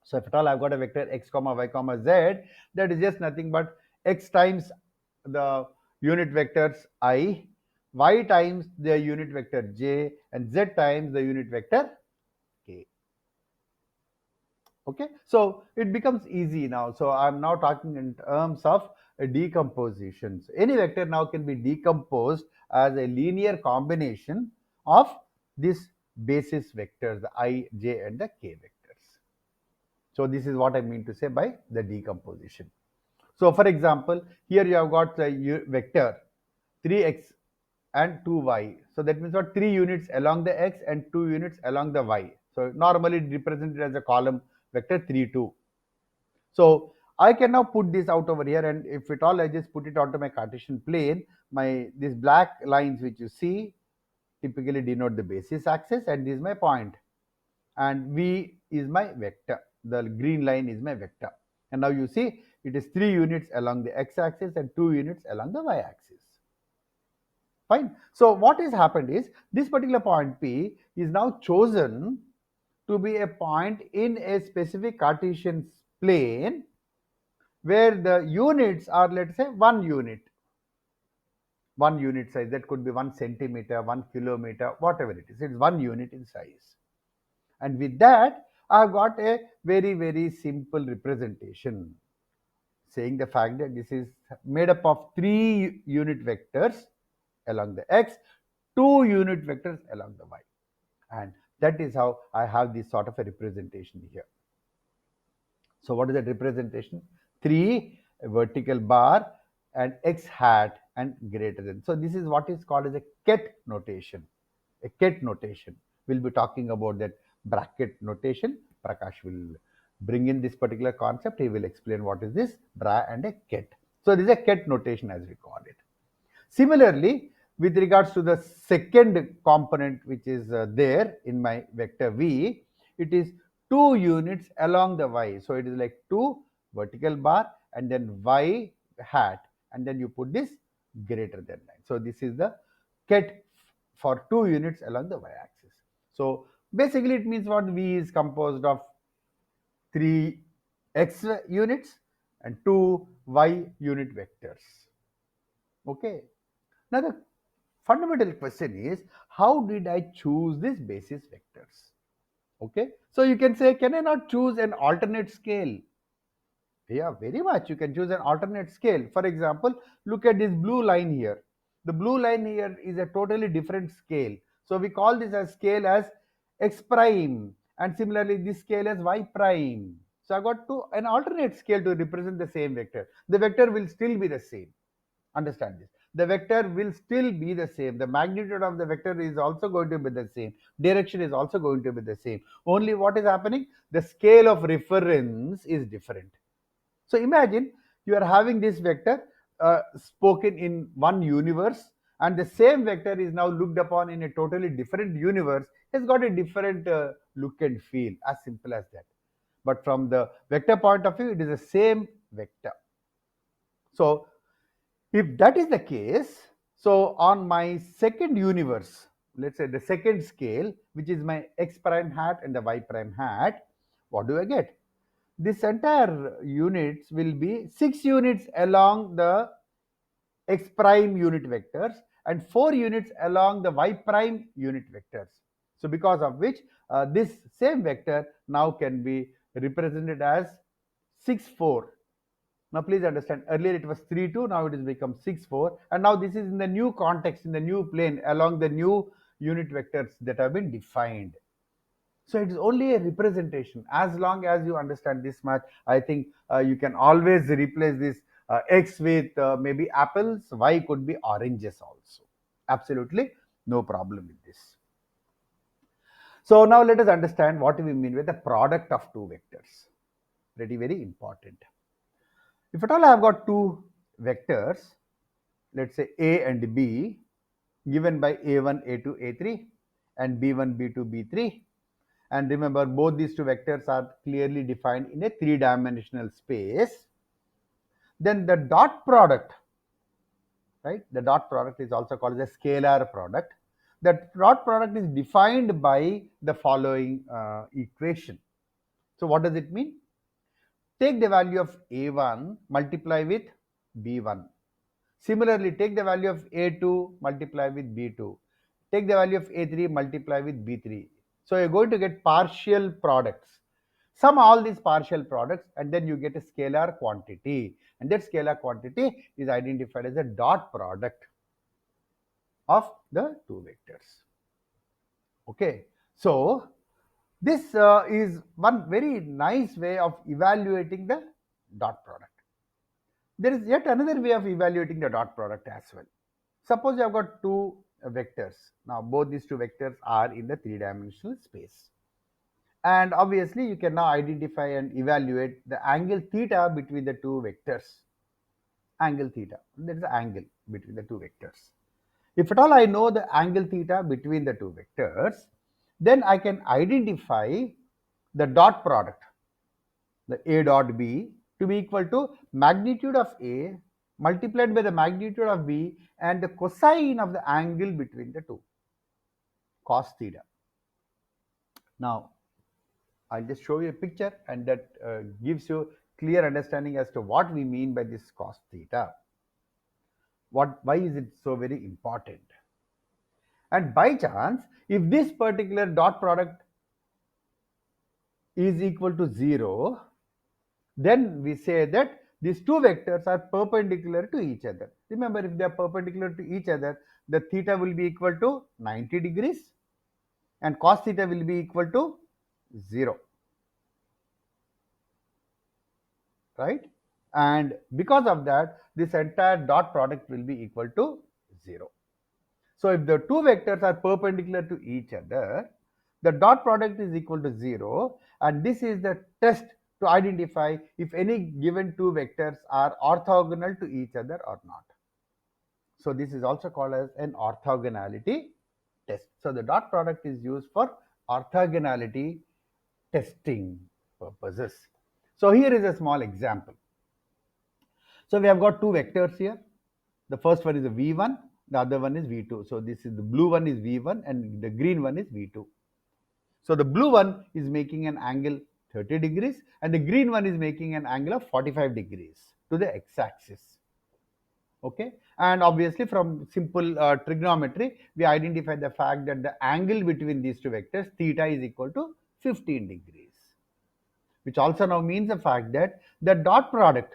So if at all I've got a vector x comma y comma z, that is just nothing but x times the unit vectors I, y times the unit vector j, and z times the unit vector k. Okay, so it becomes easy now. So I'm now talking in terms of a decomposition. So any vector now can be decomposed as a linear combination of these basis vectors, the I, j and the k vectors. So this is what I mean to say by the decomposition. So for example, here you have got the vector 3x and 2y. So that means what? 3 units along the x and 2 units along the y. So normally represented as a column vector 3 2. So I can now put this out over here, and if at all I just put it onto my Cartesian plane, these black lines which you see typically denote the basis axis, and this is my point, and v is my vector. The green line is my vector, and now you see it is 3 units along the x-axis and 2 units along the y-axis. Fine. So what has happened is this particular point P is now chosen to be a point in a specific Cartesian plane where the units are, let's say, 1 unit size. That could be 1 centimeter, 1 kilometer, whatever it is. It's 1 unit in size. And with that, I've got a very, very simple representation saying the fact that this is made up of 3 unit vectors along the x, 2 unit vectors along the y. And that is how I have this sort of a representation here. So what is that representation? 3 vertical bar and x hat and greater than. So this is what is called as a ket notation. A ket notation. We'll be talking about that bracket notation. Prakash will bring in this particular concept. He will explain what is this bra and a ket. So this is a ket notation as we call it. Similarly, with regards to the second component which is there in my vector v, it is 2 units along the y. So it is like 2 vertical bar and then y hat, and then you put this greater than line. So this is the ket for 2 units along the y axis. So basically it means what? V is composed of 3 x units and 2 y unit vectors. Okay. Now the fundamental question is, how did I choose these basis vectors? Okay, so you can say, can I not choose an alternate scale? Yeah, very much. You can choose an alternate scale. For example, look at this blue line here. The blue line here is a totally different scale. So we call this as scale as x prime, and similarly this scale as y prime. So I got to an alternate scale to represent the same vector. The vector will still be the same. Understand this. The vector will still be the same. The magnitude of the vector is also going to be the same. Direction is also going to be the same. Only what is happening? The scale of reference is different. So imagine you are having this vector spoken in one universe, and the same vector is now looked upon in a totally different universe, has got a different look and feel, as simple as that. But from the vector point of view, it is the same vector. So if that is the case, so on my second universe, let's say the second scale, which is my x prime hat and the y prime hat, what do I get? This entire units will be 6 units along the x prime unit vectors and 4 units along the y prime unit vectors. So because of which this same vector now can be represented as 6, 4. Now please understand, earlier it was 3, 2, now it has become 6, 4, and now this is in the new context, in the new plane, along the new unit vectors that have been defined. So it is only a representation. As long as you understand this much, I think you can always replace this x with maybe apples, y could be oranges also. Absolutely no problem with this. So now let us understand what we mean with the product of two vectors. Very important. If at all I have got two vectors, let's say A and B, given by A1, A2, A3 and B1, B2, B3, and remember both these two vectors are clearly defined in a three-dimensional space, then the dot product, right, the dot product is also called as a scalar product. The dot product is defined by the following equation. So what does it mean? Take the value of A1, multiply with B1. Similarly, take the value of A2, multiply with B2. Take the value of A3, multiply with B3. So you're going to get partial products. Sum all these partial products and then you get a scalar quantity. And that scalar quantity is identified as a dot product of the two vectors. Okay. So this is one very nice way of evaluating the dot product. There is yet another way of evaluating the dot product as well. Suppose you have got two vectors. Now both these two vectors are in the three-dimensional space. And obviously you can now identify and evaluate the angle theta between the two vectors. Angle theta, there is an angle between the two vectors. If at all I know the angle theta between the two vectors, then I can identify the dot product, the A dot B, to be equal to magnitude of A multiplied by the magnitude of B and the cosine of the angle between the two, cos theta. Now I'll just show you a picture and that gives you clear understanding as to what we mean by this cos theta. Why is it so very important? And by chance, if this particular dot product is equal to 0, then we say that these two vectors are perpendicular to each other. Remember, if they are perpendicular to each other, the theta will be equal to 90 degrees and cos theta will be equal to 0. Right? And because of that, this entire dot product will be equal to 0. So if the two vectors are perpendicular to each other, the dot product is equal to 0, and this is the test to identify if any given two vectors are orthogonal to each other or not. So this is also called as an orthogonality test. So the dot product is used for orthogonality testing purposes. So here is a small example. So we have got two vectors here. The first one is a V1, the other one is V2. So this is the blue one is V1 and the green one is V2. So the blue one is making an angle 30 degrees and the green one is making an angle of 45 degrees to the x-axis. Okay, and obviously from simple trigonometry, we identify the fact that the angle between these two vectors theta is equal to 15 degrees, which also now means the fact that the dot product,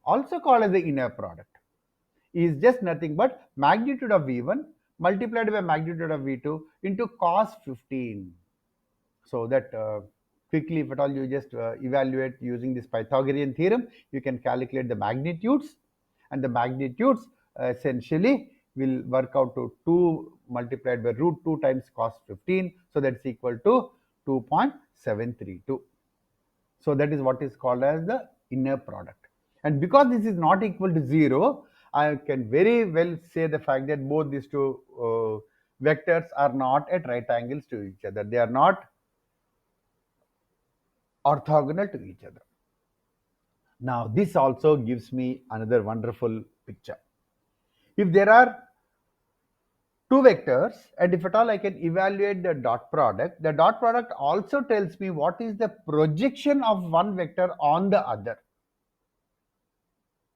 also called as the inner product, is just nothing but magnitude of V1 multiplied by magnitude of V2 into cos 15. So that quickly, if at all you just evaluate using this Pythagorean theorem, you can calculate the magnitudes, and the magnitudes essentially will work out to 2 multiplied by root 2 times cos 15. So that's equal to 2.732. So that is what is called as the inner product. And because this is not equal to 0, I can very well say the fact that both these two vectors are not at right angles to each other. They are not orthogonal to each other. Now, this also gives me another wonderful picture. If there are two vectors, and if at all I can evaluate the dot product also tells me what is the projection of one vector on the other.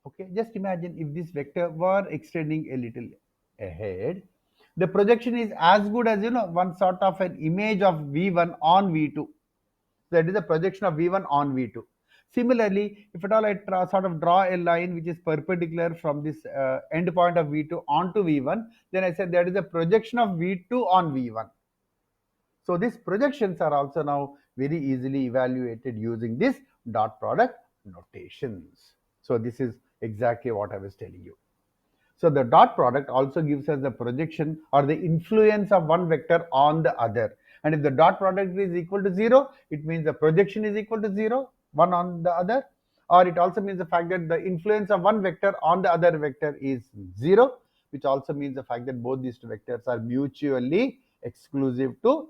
Okay, just imagine if this vector were extending a little ahead, the projection is as good as one sort of an image of v1 on v2. That is the projection of v1 on v2. Similarly, if at all I sort of draw a line which is perpendicular from this end point of v2 onto v1, then I said that is a projection of v2 on v1. So these projections are also now very easily evaluated using this dot product notations. So this is exactly what I was telling you. So the dot product also gives us the projection or the influence of one vector on the other. And if the dot product is equal to 0, it means the projection is equal to 0, one on the other. Or it also means the fact that the influence of one vector on the other vector is 0, which also means the fact that both these two vectors are mutually exclusive to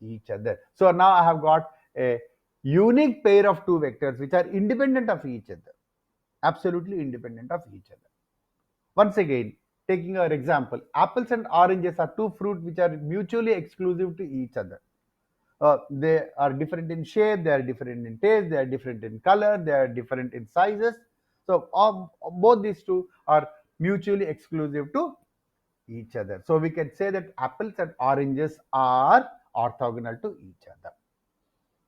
each other. So now I have got a unique pair of two vectors which are independent of each other, absolutely independent of each other. Once again, taking our example, apples and oranges are two fruits which are mutually exclusive to each other. They are different in shape, they are different in taste, they are different in color, they are different in sizes. So both these two are mutually exclusive to each other. So we can say that apples and oranges are orthogonal to each other.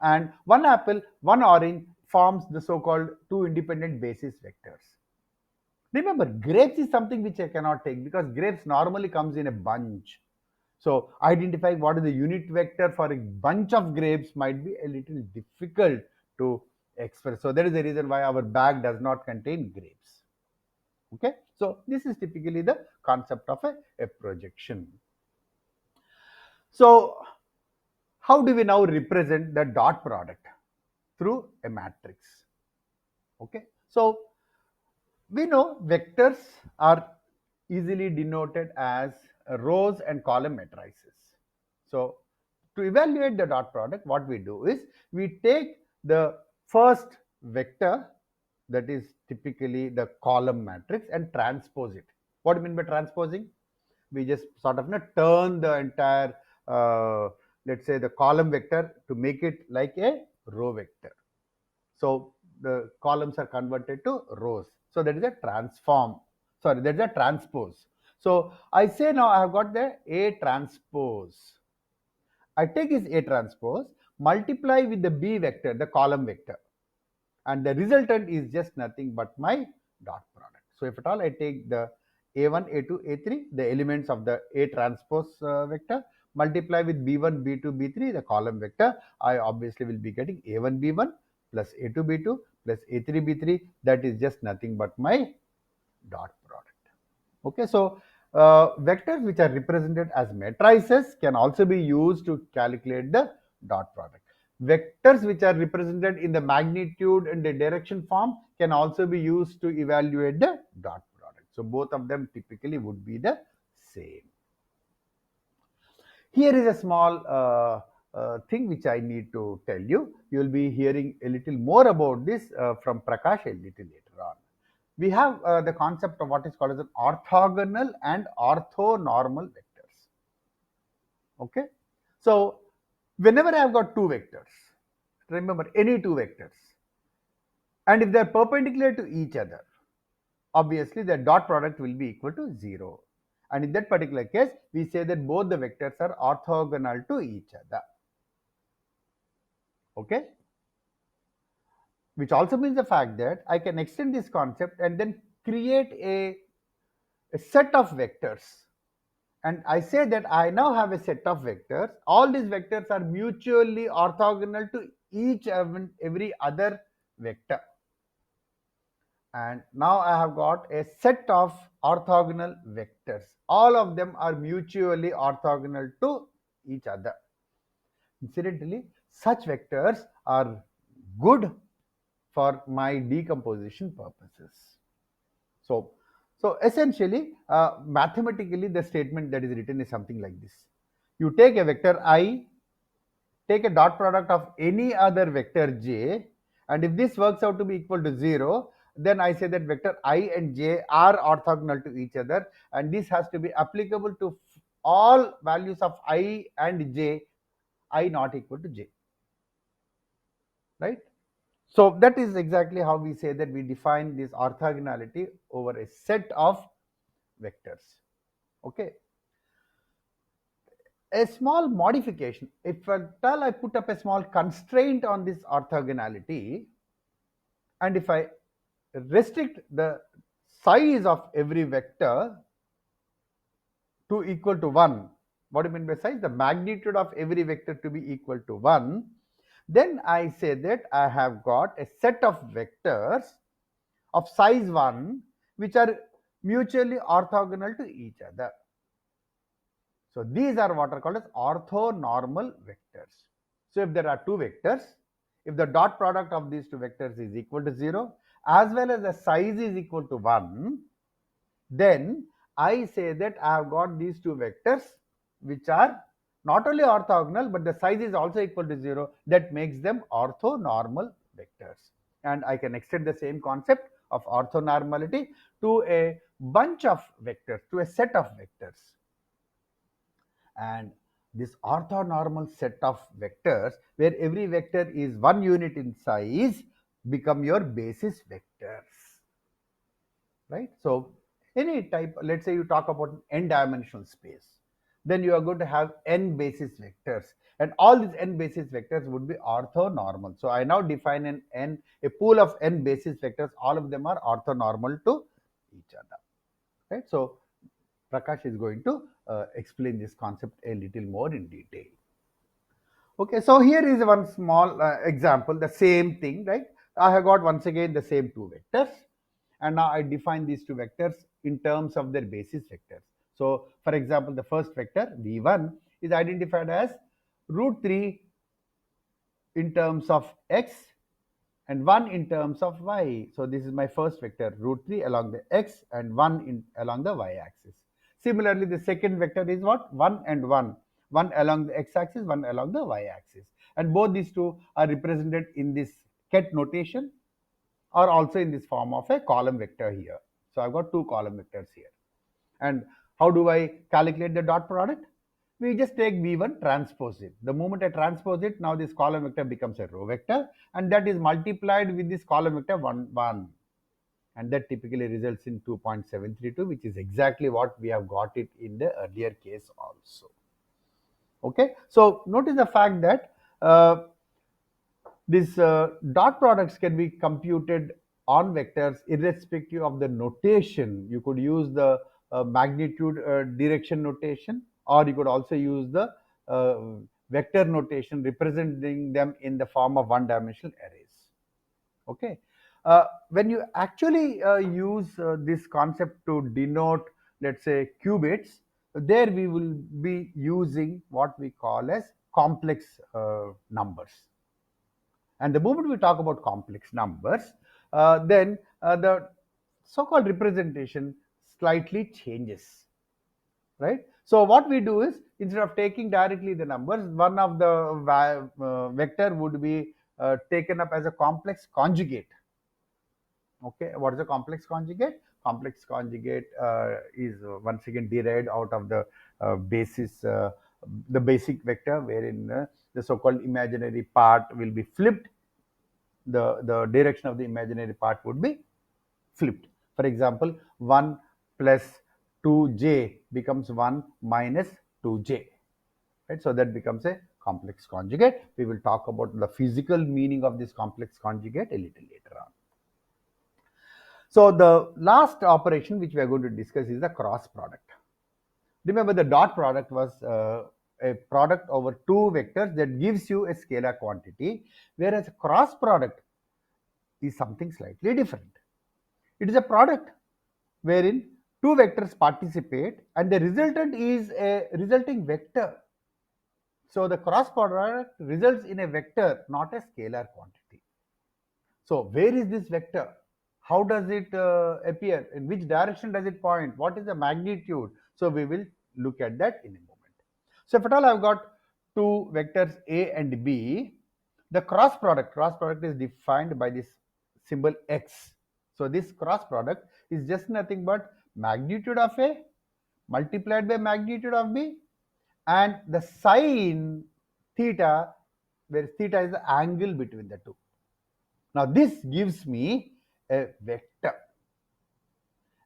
And one apple, one orange forms the so-called two independent basis vectors. Remember, grapes is something which I cannot take because grapes normally comes in a bunch. So identifying what is the unit vector for a bunch of grapes might be a little difficult to express. So that is the reason why our bag does not contain grapes. Okay, so this is typically the concept of a projection. So how do we now represent the dot product? Through a matrix. Okay, so we know vectors are easily denoted as rows and column matrices. So to evaluate the dot product, what we do is we take the first vector, that is typically the column matrix, and transpose it. What do you mean by transposing? We just sort of turn the entire let's say the column vector to make it like a row vector. So the columns are converted to rows. So that is a transform. Sorry, that is a transpose. So I say now I have got the A transpose. I take this A transpose, multiply with the B vector, the column vector, and the resultant is just nothing but my dot product. So if at all I take the A1, A2, A3, the elements of the A transpose vector, multiply with B1, B2, B3, the column vector, I obviously will be getting A1, B1 plus A2, B2 plus A3, B3. That is just nothing but my dot product. Okay, so vectors which are represented as matrices can also be used to calculate the dot product. Vectors which are represented in the magnitude and the direction form can also be used to evaluate the dot product. So both of them typically would be the same. Here is a small thing which I need to tell you. You will be hearing a little more about this from Prakash a little later on. We have the concept of what is called as an orthogonal and orthonormal vectors. Okay, so whenever I have got two vectors, remember any two vectors, and if they are perpendicular to each other, obviously the dot product will be equal to 0. And in that particular case, we say that both the vectors are orthogonal to each other. Okay, which also means the fact that I can extend this concept and then create a set of vectors. And I say that I now have a set of vectors. All these vectors are mutually orthogonal to each and every other vector. And now I have got a set of orthogonal vectors. All of them are mutually orthogonal to each other. Incidentally, such vectors are good for my decomposition purposes. So So essentially, mathematically, the statement that is written is something like this. You take a vector I, take a dot product of any other vector j, and if this works out to be equal to 0, then I say that vector I and j are orthogonal to each other, and this has to be applicable to all values of I and j, I not equal to j, right? So that is exactly how we say that we define this orthogonality over a set of vectors. Okay. A small modification, if I put up a small constraint on this orthogonality, and if I restrict the size of every vector to equal to 1, what do you mean by size? The magnitude of every vector to be equal to 1, then I say that I have got a set of vectors of size 1 which are mutually orthogonal to each other. So these are what are called as orthonormal vectors. So if there are two vectors, if the dot product of these two vectors is equal to 0 as well as the size is equal to 1, then I say that I have got these two vectors which are not only orthogonal but the size is also equal to 0. That makes them orthonormal vectors. And I can extend the same concept of orthonormality to a bunch of vectors, to a set of vectors. And this orthonormal set of vectors where every vector is 1 unit in size become your basis vectors, right? So any type, let's say you talk about an n-dimensional space, then you are going to have n basis vectors, and all these n basis vectors would be orthonormal. So I now define a pool of n basis vectors, all of them are orthonormal to each other, right? So Prakash is going to explain this concept a little more in detail. Okay, so here is one small example, the same thing, right? I have got once again the same two vectors, and now I define these two vectors in terms of their basis vectors. So, for example, the first vector v1 is identified as root 3 in terms of x and 1 in terms of y. So this is my first vector, root 3 along the x and 1 along the y axis. Similarly, the second vector is what? 1 and 1. 1 along the x axis, 1 along the y axis. And both these two are represented in this ket notation or also in this form of a column vector here. So I've got two column vectors here. And how do I calculate the dot product? We just take v1, transpose it. The moment I transpose it, now this column vector becomes a row vector, and that is multiplied with this column vector 1, 1. And that typically results in 2.732, which is exactly what we have got it in the earlier case also. Okay, so notice the fact that these dot products can be computed on vectors irrespective of the notation. You could use the magnitude direction notation, or you could also use the uh, vector notation representing them in the form of one-dimensional arrays. Okay, when you actually use this concept to denote, let's say, qubits, there we will be using what we call as complex numbers. And the moment we talk about complex numbers, then the so-called representation slightly changes, right? So what we do is, instead of taking directly the numbers, one of the vector would be taken up as a complex conjugate. Okay, what is a complex conjugate? Complex conjugate is once again derived out of the basic vector, wherein the so-called imaginary part will be flipped. The direction of the imaginary part would be flipped. For example, 1 plus 2j becomes 1 minus 2j, right? So that becomes a complex conjugate. We will talk about the physical meaning of this complex conjugate a little later on. So the last operation which we are going to discuss is the cross product. Remember, the dot product was a product over two vectors that gives you a scalar quantity, whereas a cross product is something slightly different. It is a product wherein two vectors participate and the resultant is a resulting vector. So the cross product results in a vector, not a scalar quantity. So where is this vector? how does it appear, in which direction does it point, what is the magnitude. So we will look at that in a moment. So if at all I've got two vectors A and B, the cross product is defined by this symbol x. So this cross product is just nothing but magnitude of A multiplied by magnitude of B, and the sine theta, where theta is the angle between the two. Now this gives me a vector.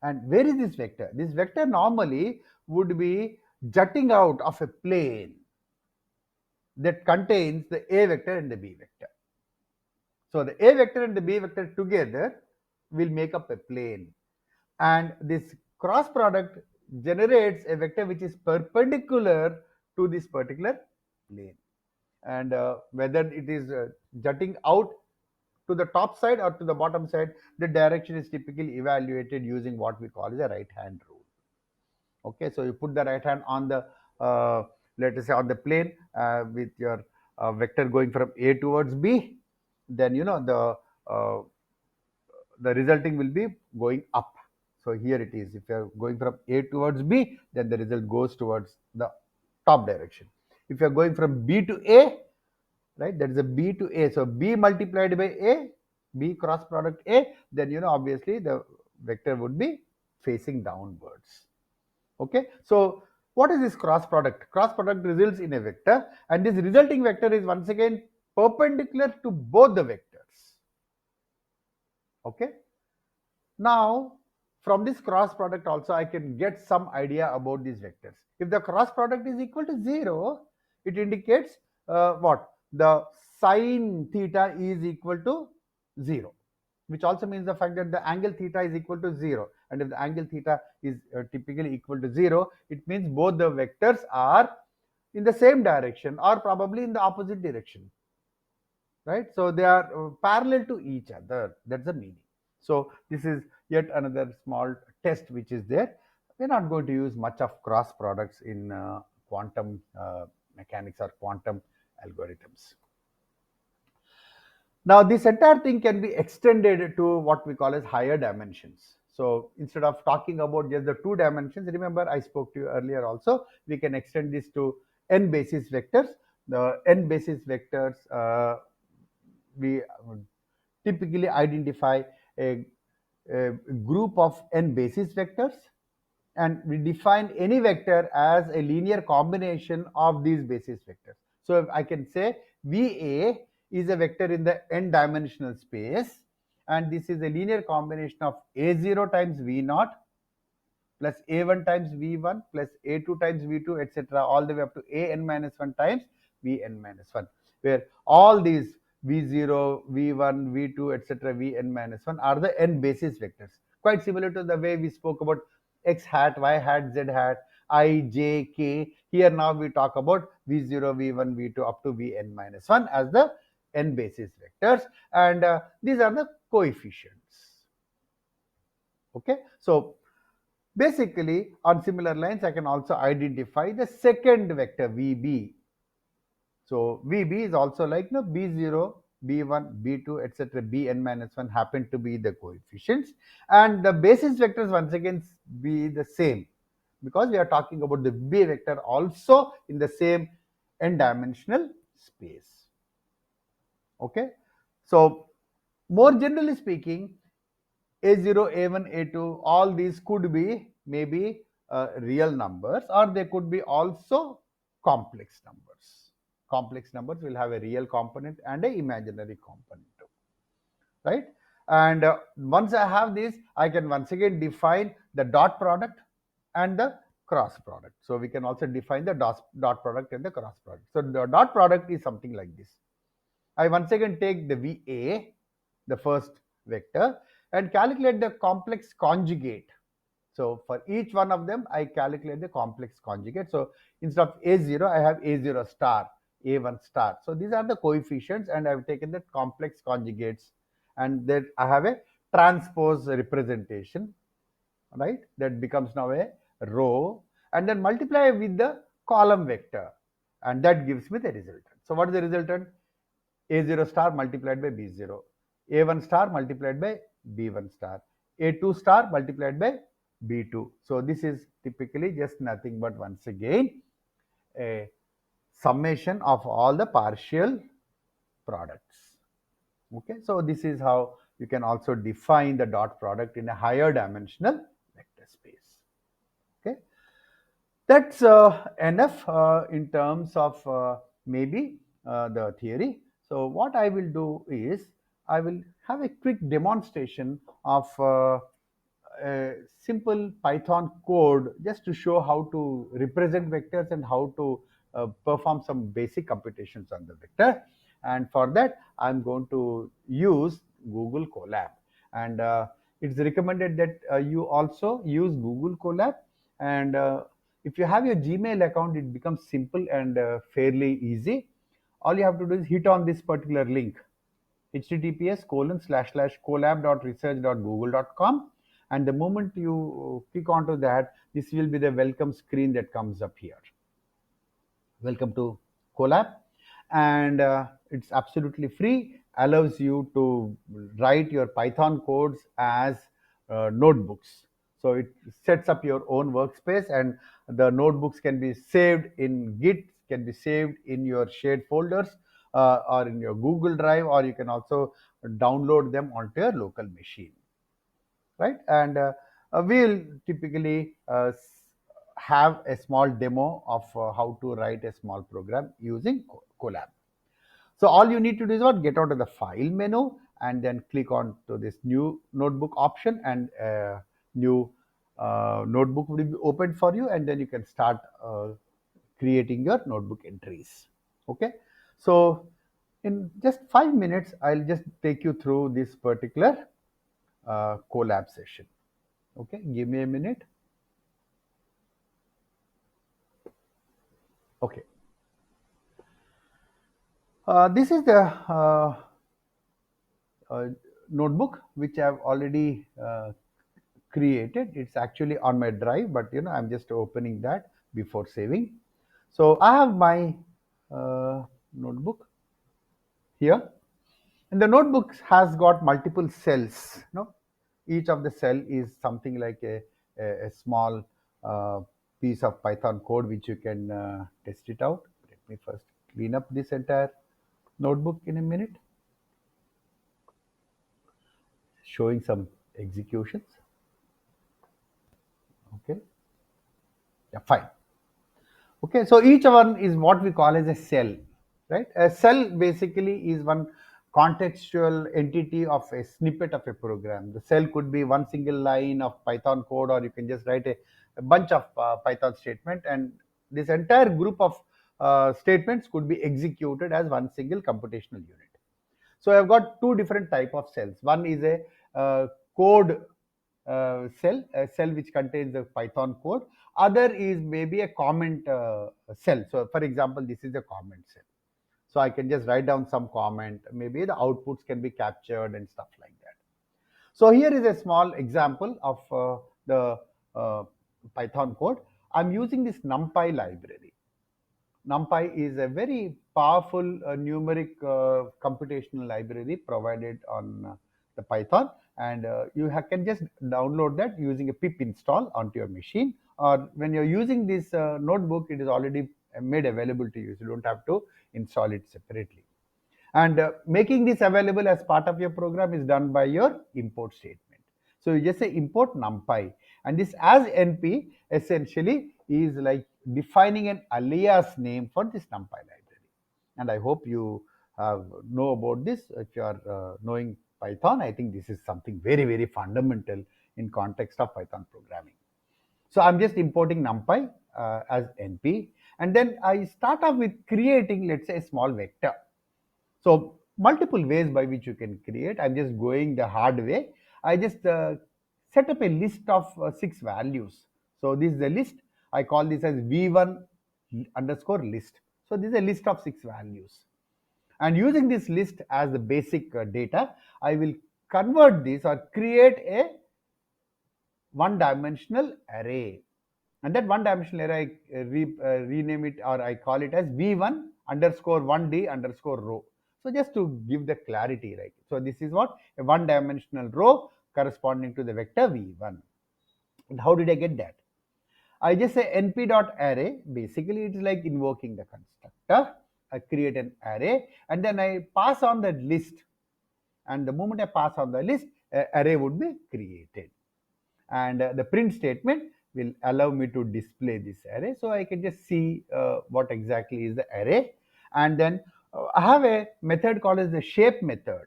And where is this vector? This vector normally would be jutting out of a plane that contains the A vector and the B vector. So the A vector and the B vector together will make up a plane. And this cross product generates a vector which is perpendicular to this particular plane. And whether it is jutting out to the top side or to the bottom side, the direction is typically evaluated using what we call the right hand rule. Okay, so you put the right hand on the let us say on the plane with your vector going from A towards B, then the resulting will be going up. So here it is, if you are going from A towards B, then the result goes towards the top direction. If you are going from B to A, right, that is a B to A, so B multiplied by A, B cross product A, then obviously the vector would be facing downwards. Okay, so what is this cross product? Cross product results in a vector, and this resulting vector is once again perpendicular to both the vectors. Okay, now from this cross product also I can get some idea about these vectors. If the cross product is equal to 0, it indicates what? The sine theta is equal to 0, which also means the fact that the angle theta is equal to 0. And if the angle theta is typically equal to 0, it means both the vectors are in the same direction or probably in the opposite direction, right? So they are parallel to each other. That's the meaning. So this is yet another small test which is there. We're not going to use much of cross products in quantum mechanics or quantum algorithms. Now this entire thing can be extended to what we call as higher dimensions. So instead of talking about just the 2 dimensions, remember I spoke to you earlier also, we can extend this to n basis vectors. The n basis vectors, we typically identify a group of n basis vectors, and we define any vector as a linear combination of these basis vectors. So if I can say VA is a vector in the n dimensional space, and this is a linear combination of A0 times V0 plus A1 times V1 plus A2 times V2, etc., all the way up to An minus 1 times Vn minus 1, where all these V0, V1, V2, etc., Vn minus 1 are the n basis vectors. Quite similar to the way we spoke about x hat, y hat, z hat, I, j, k. Here now we talk about V0, V1, V2 up to Vn minus 1 as the n basis vectors, and these are the coefficients. Okay, so basically on similar lines I can also identify the second vector Vb. So Vb is also like B0, B1, B2, etc., Bn minus 1 happen to be the coefficients, and the basis vectors once again be the same, because we are talking about the B vector also in the same n dimensional space. Okay, so more generally speaking, A0, A1, A2, all these could be maybe real numbers, or they could be also complex numbers. Complex numbers will have a real component and an imaginary component too, right? And once I have this, I can once again define the dot product and the cross product. So we can also define the dot product and the cross product. So the dot product is something like this. I once again take the VA, the first vector, and calculate the complex conjugate. So for each one of them, I calculate the complex conjugate. So instead of A0, I have A0 star, A1 star. So these are the coefficients, and I've taken the complex conjugates, and then I have a transpose representation, right? That becomes now a row, and then multiply with the column vector, and that gives me the resultant. So what is the resultant? A0 star multiplied by B0, A1 star multiplied by B1 star, A2 star multiplied by B2. So this is typically just nothing but once again a summation of all the partial products. Okay, so this is how you can also define the dot product in a higher dimensional vector space. Okay, that's enough in terms of maybe the theory. So what I will do is I will have a quick demonstration of a simple Python code just to show how to represent vectors and how to perform some basic computations on the vector. And for that, I'm going to use Google Colab. And it's recommended that you also use Google Colab. And if you have your Gmail account, it becomes simple and fairly easy. All you have to do is hit on this particular link, https://colab.research.google.com, and the moment you click onto that, this will be the welcome screen that comes up here. Welcome to Colab, and it's absolutely free, allows you to write your Python codes as notebooks. So it sets up your own workspace, and the notebooks can be saved in Git, can be saved in your shared folders or in your Google Drive, or you can also download them onto your local machine, right? And we'll typically have a small demo of how to write a small program using Colab. So all you need to do is what? Get out of the file menu and then click on to this new notebook option, and new notebook will be opened for you, and then you can start creating your notebook entries. Okay, so in just 5 minutes, I'll just take you through this particular Colab session. Okay, give me a minute. Okay, this is the notebook which I've already created. It's actually on my drive, but I'm just opening that before saving. So I have my notebook here, and the notebook has got multiple cells. Each of the cell is something like a small piece of Python code which you can test it out. Let me first clean up this entire notebook in a minute, showing some executions. Okay, yeah, fine. Okay, so each one is what we call as a cell, right? A cell basically is one contextual entity of a snippet of a program. The cell could be one single line of Python code, or you can just write a bunch of Python statement, and this entire group of statements could be executed as one single computational unit. So I've got two different type of cells. One is a code cell, a cell which contains the Python code. Other is maybe a comment cell. So for example, this is a comment cell. So I can just write down some comment. Maybe the outputs can be captured and stuff like that. So here is a small example of the Python code. I'm using this numpy library. NumPy is a very powerful numeric computational library provided on the Python, and you can just download that using a pip install onto your machine, or when you're using this notebook, it is already made available to you, so you don't have to install it separately. And making this available as part of your program is done by your import statement. So you just say import numpy, and this as np essentially is like defining an alias name for this numpy library. And I hope you know about this. If you are knowing Python, I think this is something very, very fundamental in context of Python programming. So I'm just importing numpy as np, and then I start off with creating, let's say, a small vector. So multiple ways by which you can create. I'm just going the hard way. I just set up a list of 6 values. So this is the list. I call this as v1 underscore list. So this is a list of 6 values. And using this list as the basic data, I will convert this or create a one-dimensional array. And that one-dimensional array, I rename it, or I call it as v1 underscore 1d underscore row. So just to give the clarity, right? So this is what a one-dimensional row corresponding to the vector v1. And how did I get that? I just say np dot array. Basically, it is like invoking the constructor. I create an array and then I pass on the list. And the moment I pass on the list, an array would be created. And the print statement will allow me to display this array. So I can just see what exactly is the array. And then I have a method called as the shape method.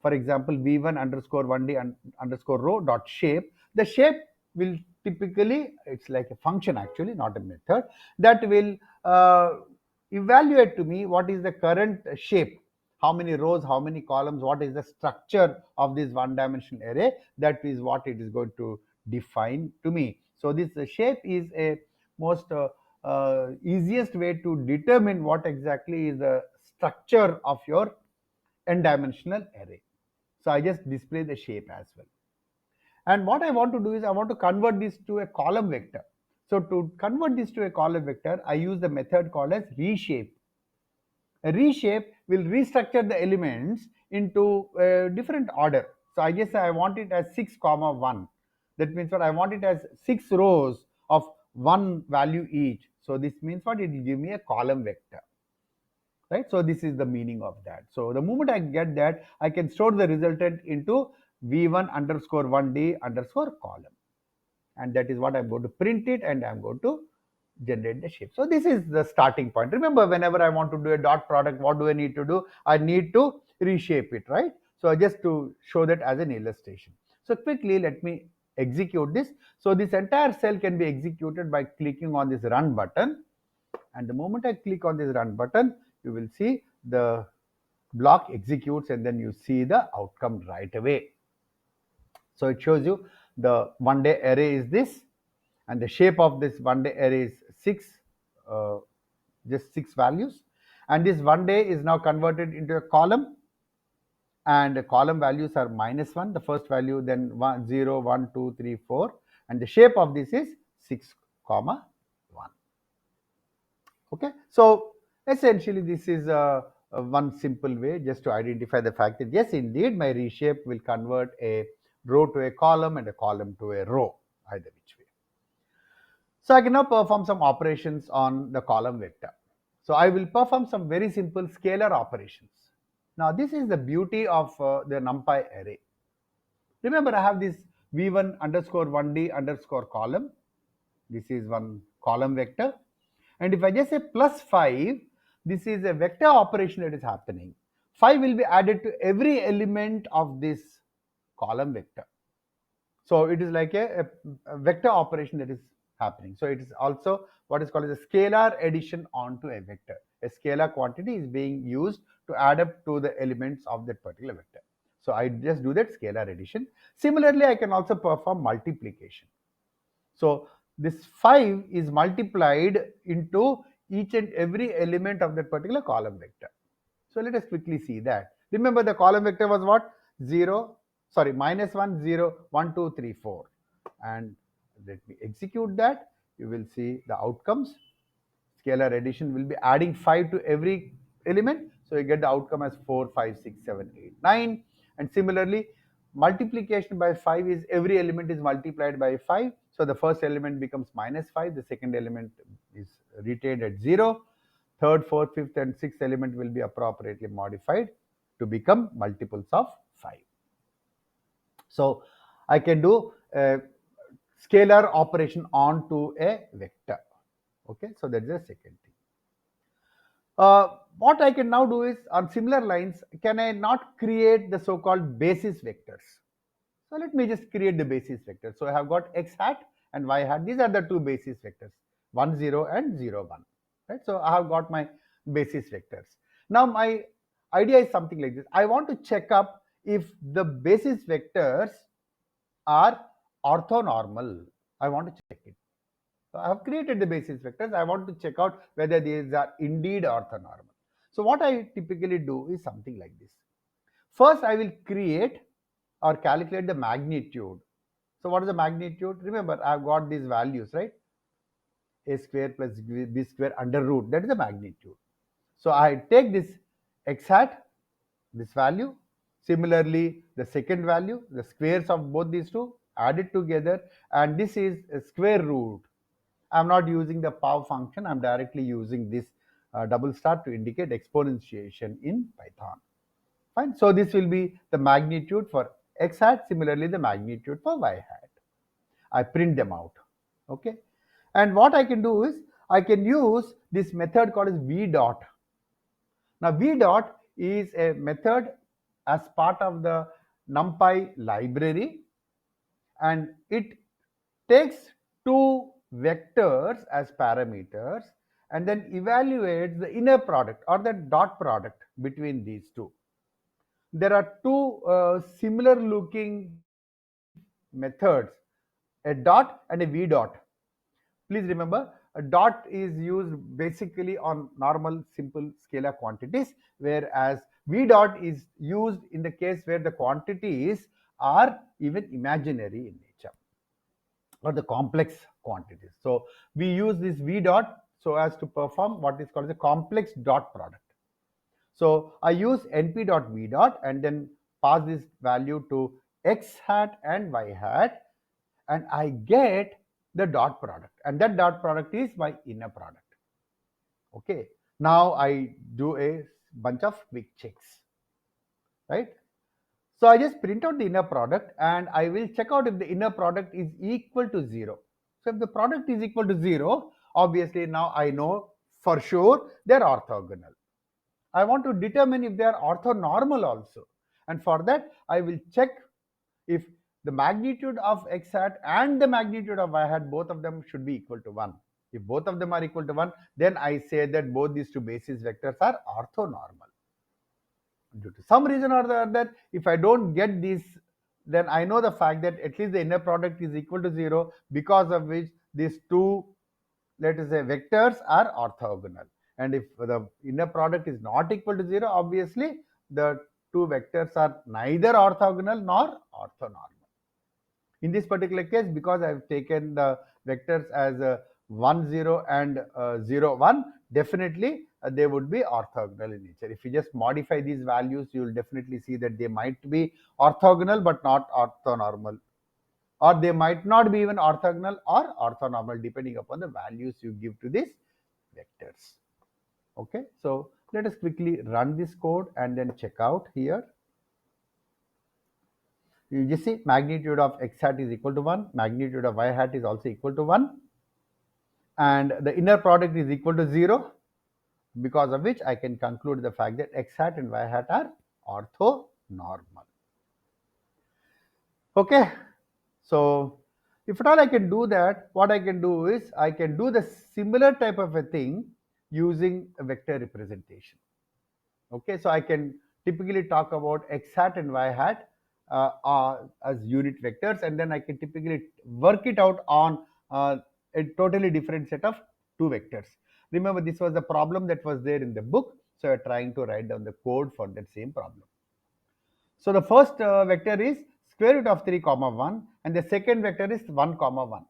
For example, v1 underscore 1d underscore row dot shape. The shape will typically, it's like a function actually, not a method, that will evaluate to me what is the current shape, how many rows, how many columns, what is the structure of this one dimensional array. That is what it is going to define to me. So this shape is a most easiest way to determine what exactly is the structure of your n-dimensional array. So I just display the shape as well. And what I want to do is I want to convert this to a column vector. So to convert this to a column vector, I use the method called as reshape. A reshape will restructure the elements into a different order. So I just say I want it as 6 comma 1. That means what I want it as 6 rows of one value each. So this means what, it will give me a column vector. Right? So this is the meaning of that. So the moment I get that, I can store the resultant into v1 underscore 1d underscore column. And that is what I'm going to print it, and I'm going to generate the shape. So this is the starting point. Remember, whenever I want to do a dot product, what do I need to do? I need to reshape it, right? So just to show that as an illustration. So quickly, let me execute this. So this entire cell can be executed by clicking on this run button. And the moment I click on this run button, you will see the block executes and then you see the outcome right away. So it shows you the one day array is this, and the shape of this one day array is 6, just 6 values. And this one day is now converted into a column, and the column values are -1, the first value, then 1, 0, 1, 2, 3, 4, and the shape of this is 6 comma 1. Okay, so essentially this is one simple way just to identify the fact that yes, indeed, my reshape will convert a row to a column and a column to a row, either which way. So I can now perform some operations on the column vector. So I will perform some very simple scalar operations. Now this is the beauty of the numpy array. Remember, I have this v1 underscore 1d underscore column. This is one column vector. And if I just say plus 5, this is a vector operation that is happening. 5 will be added to every element of this column vector. So it is like a vector operation that is happening. So it is also what is called as a scalar addition onto a vector. A scalar quantity is being used to add up to the elements of that particular vector. So I just do that scalar addition. Similarly, I can also perform multiplication. So this 5 is multiplied into each and every element of that particular column vector. So let us quickly see that. Remember, the column vector was what? -1, 0, 1, 2, 3, 4. And let me execute that. You will see the outcomes. Scalar addition will be adding 5 to every element. So you get the outcome as 4, 5, 6, 7, 8, 9. And similarly, multiplication by 5 is every element is multiplied by 5. So the first element becomes -5. The second element is retained at 0. Third, fourth, fifth, and sixth element will be appropriately modified to become multiples of 5. So I can do a scalar operation onto a vector. Okay, so that's the second thing. What I can now do is, on similar lines, can I not create the so-called basis vectors? So let me just create the basis vector. So I have got x hat and y hat. These are the two basis vectors, 1, 0 and 0, 1. Right? So I have got my basis vectors. Now my idea is something like this. I want to check up if the basis vectors are orthonormal. I want to check it. So I have created the basis vectors. I want to check out whether these are indeed orthonormal. So what I typically do is something like this. First, I will create or calculate the magnitude. So what is the magnitude? Remember, I have got these values, right? A square plus b square under root. That is the magnitude. So I take this x hat, this value. Similarly, the second value, the squares of both these two added together, and this is a square root. I'm not using the pow function, I'm directly using this double star to indicate exponentiation in Python. Fine. So this will be the magnitude for x hat, similarly the magnitude for y hat. I print them out. Okay. And what I can do is I can use this method called as v dot. Now v dot is a method as part of the numpy library, and it takes two vectors as parameters and then evaluates the inner product or the dot product between these two. There are two similar looking methods, a dot and a v dot. Please remember, a dot is used basically on normal simple scalar quantities, whereas v dot is used in the case where the quantities are even imaginary in nature or the complex quantities. So we use this v dot so as to perform what is called the complex dot product. So I use np dot v dot and then pass this value to x hat and y hat, and I get the dot product, and that dot product is my inner product. Okay, now I do a bunch of quick checks, right? So I just print out the inner product and I will check out if the inner product is equal to 0. So if the product is equal to 0, obviously now I know for sure they're orthogonal. I want to determine if they are orthonormal also, and for that I will check if the magnitude of x hat and the magnitude of y hat, both of them should be equal to 1. If both of them are equal to 1, then I say that both these two basis vectors are orthonormal. Due to some reason or the other, if I don't get this, then I know the fact that at least the inner product is equal to 0, because of which these two, let us say, vectors are orthogonal. And if the inner product is not equal to 0, obviously the two vectors are neither orthogonal nor orthonormal. In this particular case, because I have taken the vectors as 1 0 and 0 1, definitely they would be orthogonal in nature. If you just modify these values, you will definitely see that they might be orthogonal but not orthonormal, or they might not be even orthogonal or orthonormal depending upon the values you give to these vectors. Okay, so let us quickly run this code and then check out here. You just see magnitude of x hat is equal to 1, magnitude of y hat is also equal to 1, and the inner product is equal to 0, because of which I can conclude the fact that x hat and y hat are orthonormal. Okay, so if at all I can do that, what I can do is I can do the similar type of a thing using a vector representation. Okay, so I can typically talk about x hat and y hat as unit vectors, and then I can typically work it out on a totally different set of two vectors. Remember, this was the problem that was there in the book, so we're trying to write down the code for that same problem. So the first vector is square root of 3 comma 1, and the second vector is 1 comma 1.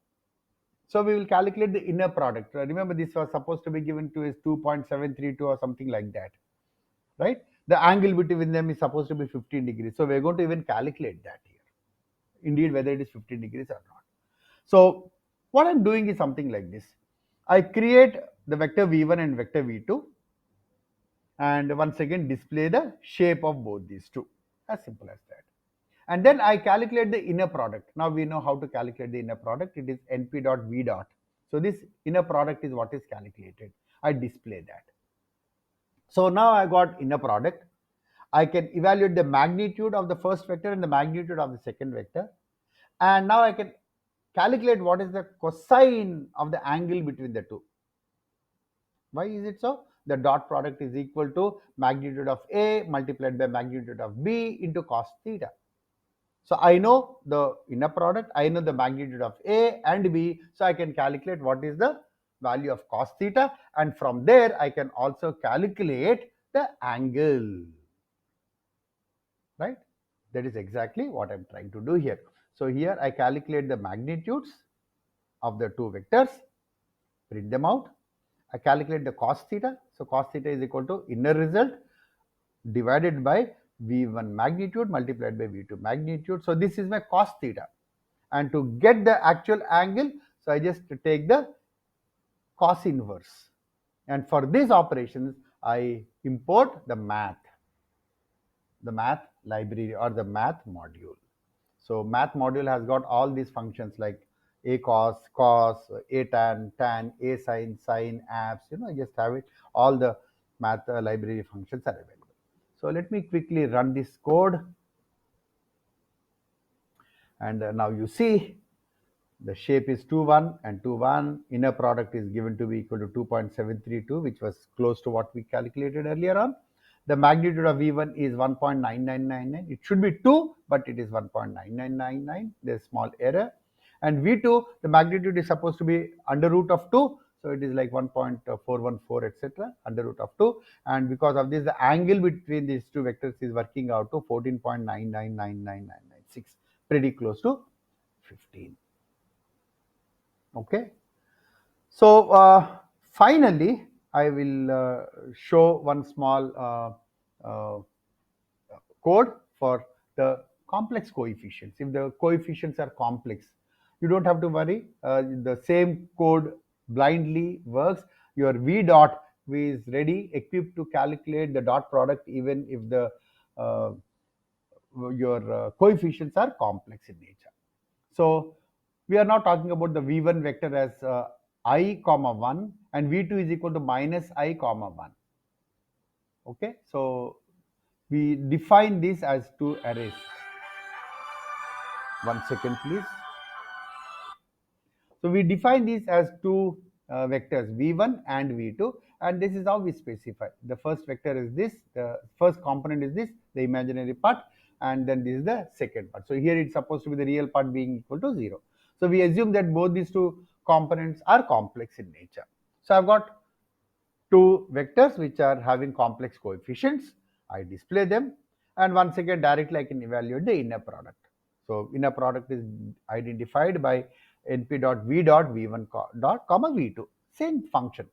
So we will calculate the inner product. Remember, this was supposed to be given to is 2.732 or something like that, right? The angle between them is supposed to be 15 degrees. So we're going to even calculate that here, indeed, whether it is 15 degrees or not. So what I'm doing is something like this. I create the vector v1 and vector v2, and once again display the shape of both these two. As simple as that. And then I calculate the inner product. Now we know how to calculate the inner product. It is np dot v dot. So this inner product is what is calculated. I display that. So now I got inner product. I can evaluate the magnitude of the first vector and the magnitude of the second vector. And now I can calculate what is the cosine of the angle between the two. Why is it so? The dot product is equal to magnitude of A multiplied by magnitude of B into cos theta. So I know the inner product, I know the magnitude of A and B, so I can calculate what is the value of cos theta, and from there I can also calculate the angle, right? That is exactly what I'm trying to do here. So here I calculate the magnitudes of the two vectors, print them out. I calculate the cos theta. So cos theta is equal to inner result divided by V1 magnitude multiplied by V2 magnitude. So this is my cos theta. And to get the actual angle, so I just take the cos inverse. And for these operations, I import the math library or the math module. So math module has got all these functions like a cos, a tan, a sin, abs. I just have it. All the math library functions are available. So let me quickly run this code. And now you see the shape is 2, 1 and 2, 1. Inner product is given to be equal to 2.732, which was close to what we calculated earlier on. The magnitude of V1 is 1.9999. It should be 2, but it is 1.9999. There's small error. And V2, the magnitude is supposed to be under root of 2. So it is like 1.414, etc. under root of 2. And because of this, the angle between these two vectors is working out to 14.9999996. Pretty close to 15. Okay. So finally, I will show one small code for the complex coefficients. If the coefficients are complex, you don't have to worry. The same code blindly works. Your V dot is ready, equipped to calculate the dot product, even if the uh, your coefficients are complex in nature. So we are now talking about the V1 vector as I comma 1 and V2 is equal to minus I comma 1. Okay, so we define this as two arrays. 1 second, please. So we define these as two vectors V1 and V2, and this is how we specify. The first vector is this, the first component is this, the imaginary part, and then this is the second part. So here it's supposed to be the real part being equal to 0. So we assume that both these two components are complex in nature. So I've got two vectors which are having complex coefficients. I display them, and once again directly I can evaluate the inner product. So inner product is identified by np dot v dot v1 dot comma v2, same function,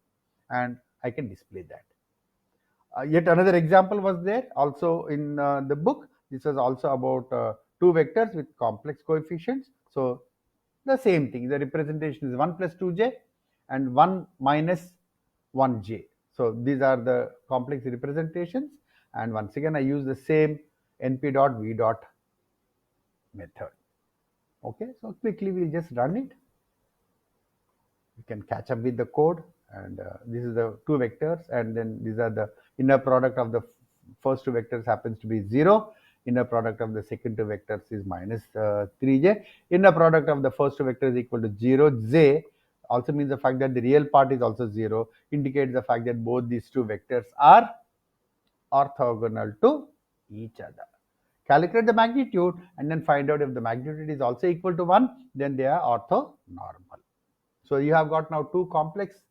and I can display that. Yet another example was there also in the book. This was also about two vectors with complex coefficients. So the same thing, the representation is 1 plus 2j and 1 minus 1j. So these are the complex representations, and once again I use the same np dot v dot method. Okay, so quickly we'll just run it. You can catch up with the code, and this is the two vectors, and then these are the inner product of the first two vectors happens to be 0. Inner product of the second two vectors is minus 3j. Inner product of the first two vectors is equal to 0. J also means the fact that the real part is also 0, indicates the fact that both these two vectors are orthogonal to each other. Calculate the magnitude and then find out if the magnitude is also equal to 1, then they are orthonormal. So you have got now two complex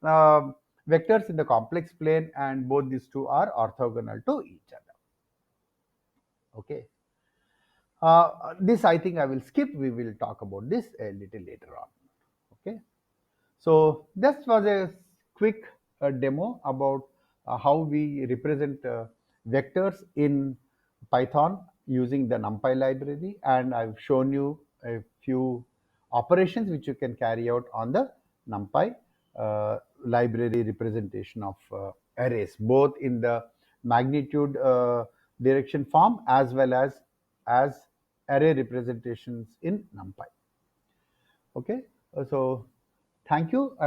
vectors in the complex plane, and both these two are orthogonal to each other. Okay. This I think I will skip. We will talk about this a little later on. Okay. So this was a quick demo about how we represent vectors in Python using the numpy library, and I've shown you a few operations which you can carry out on the numpy library representation of arrays, both in the magnitude direction form as well as array representations in numpy. Okay, so thank you. And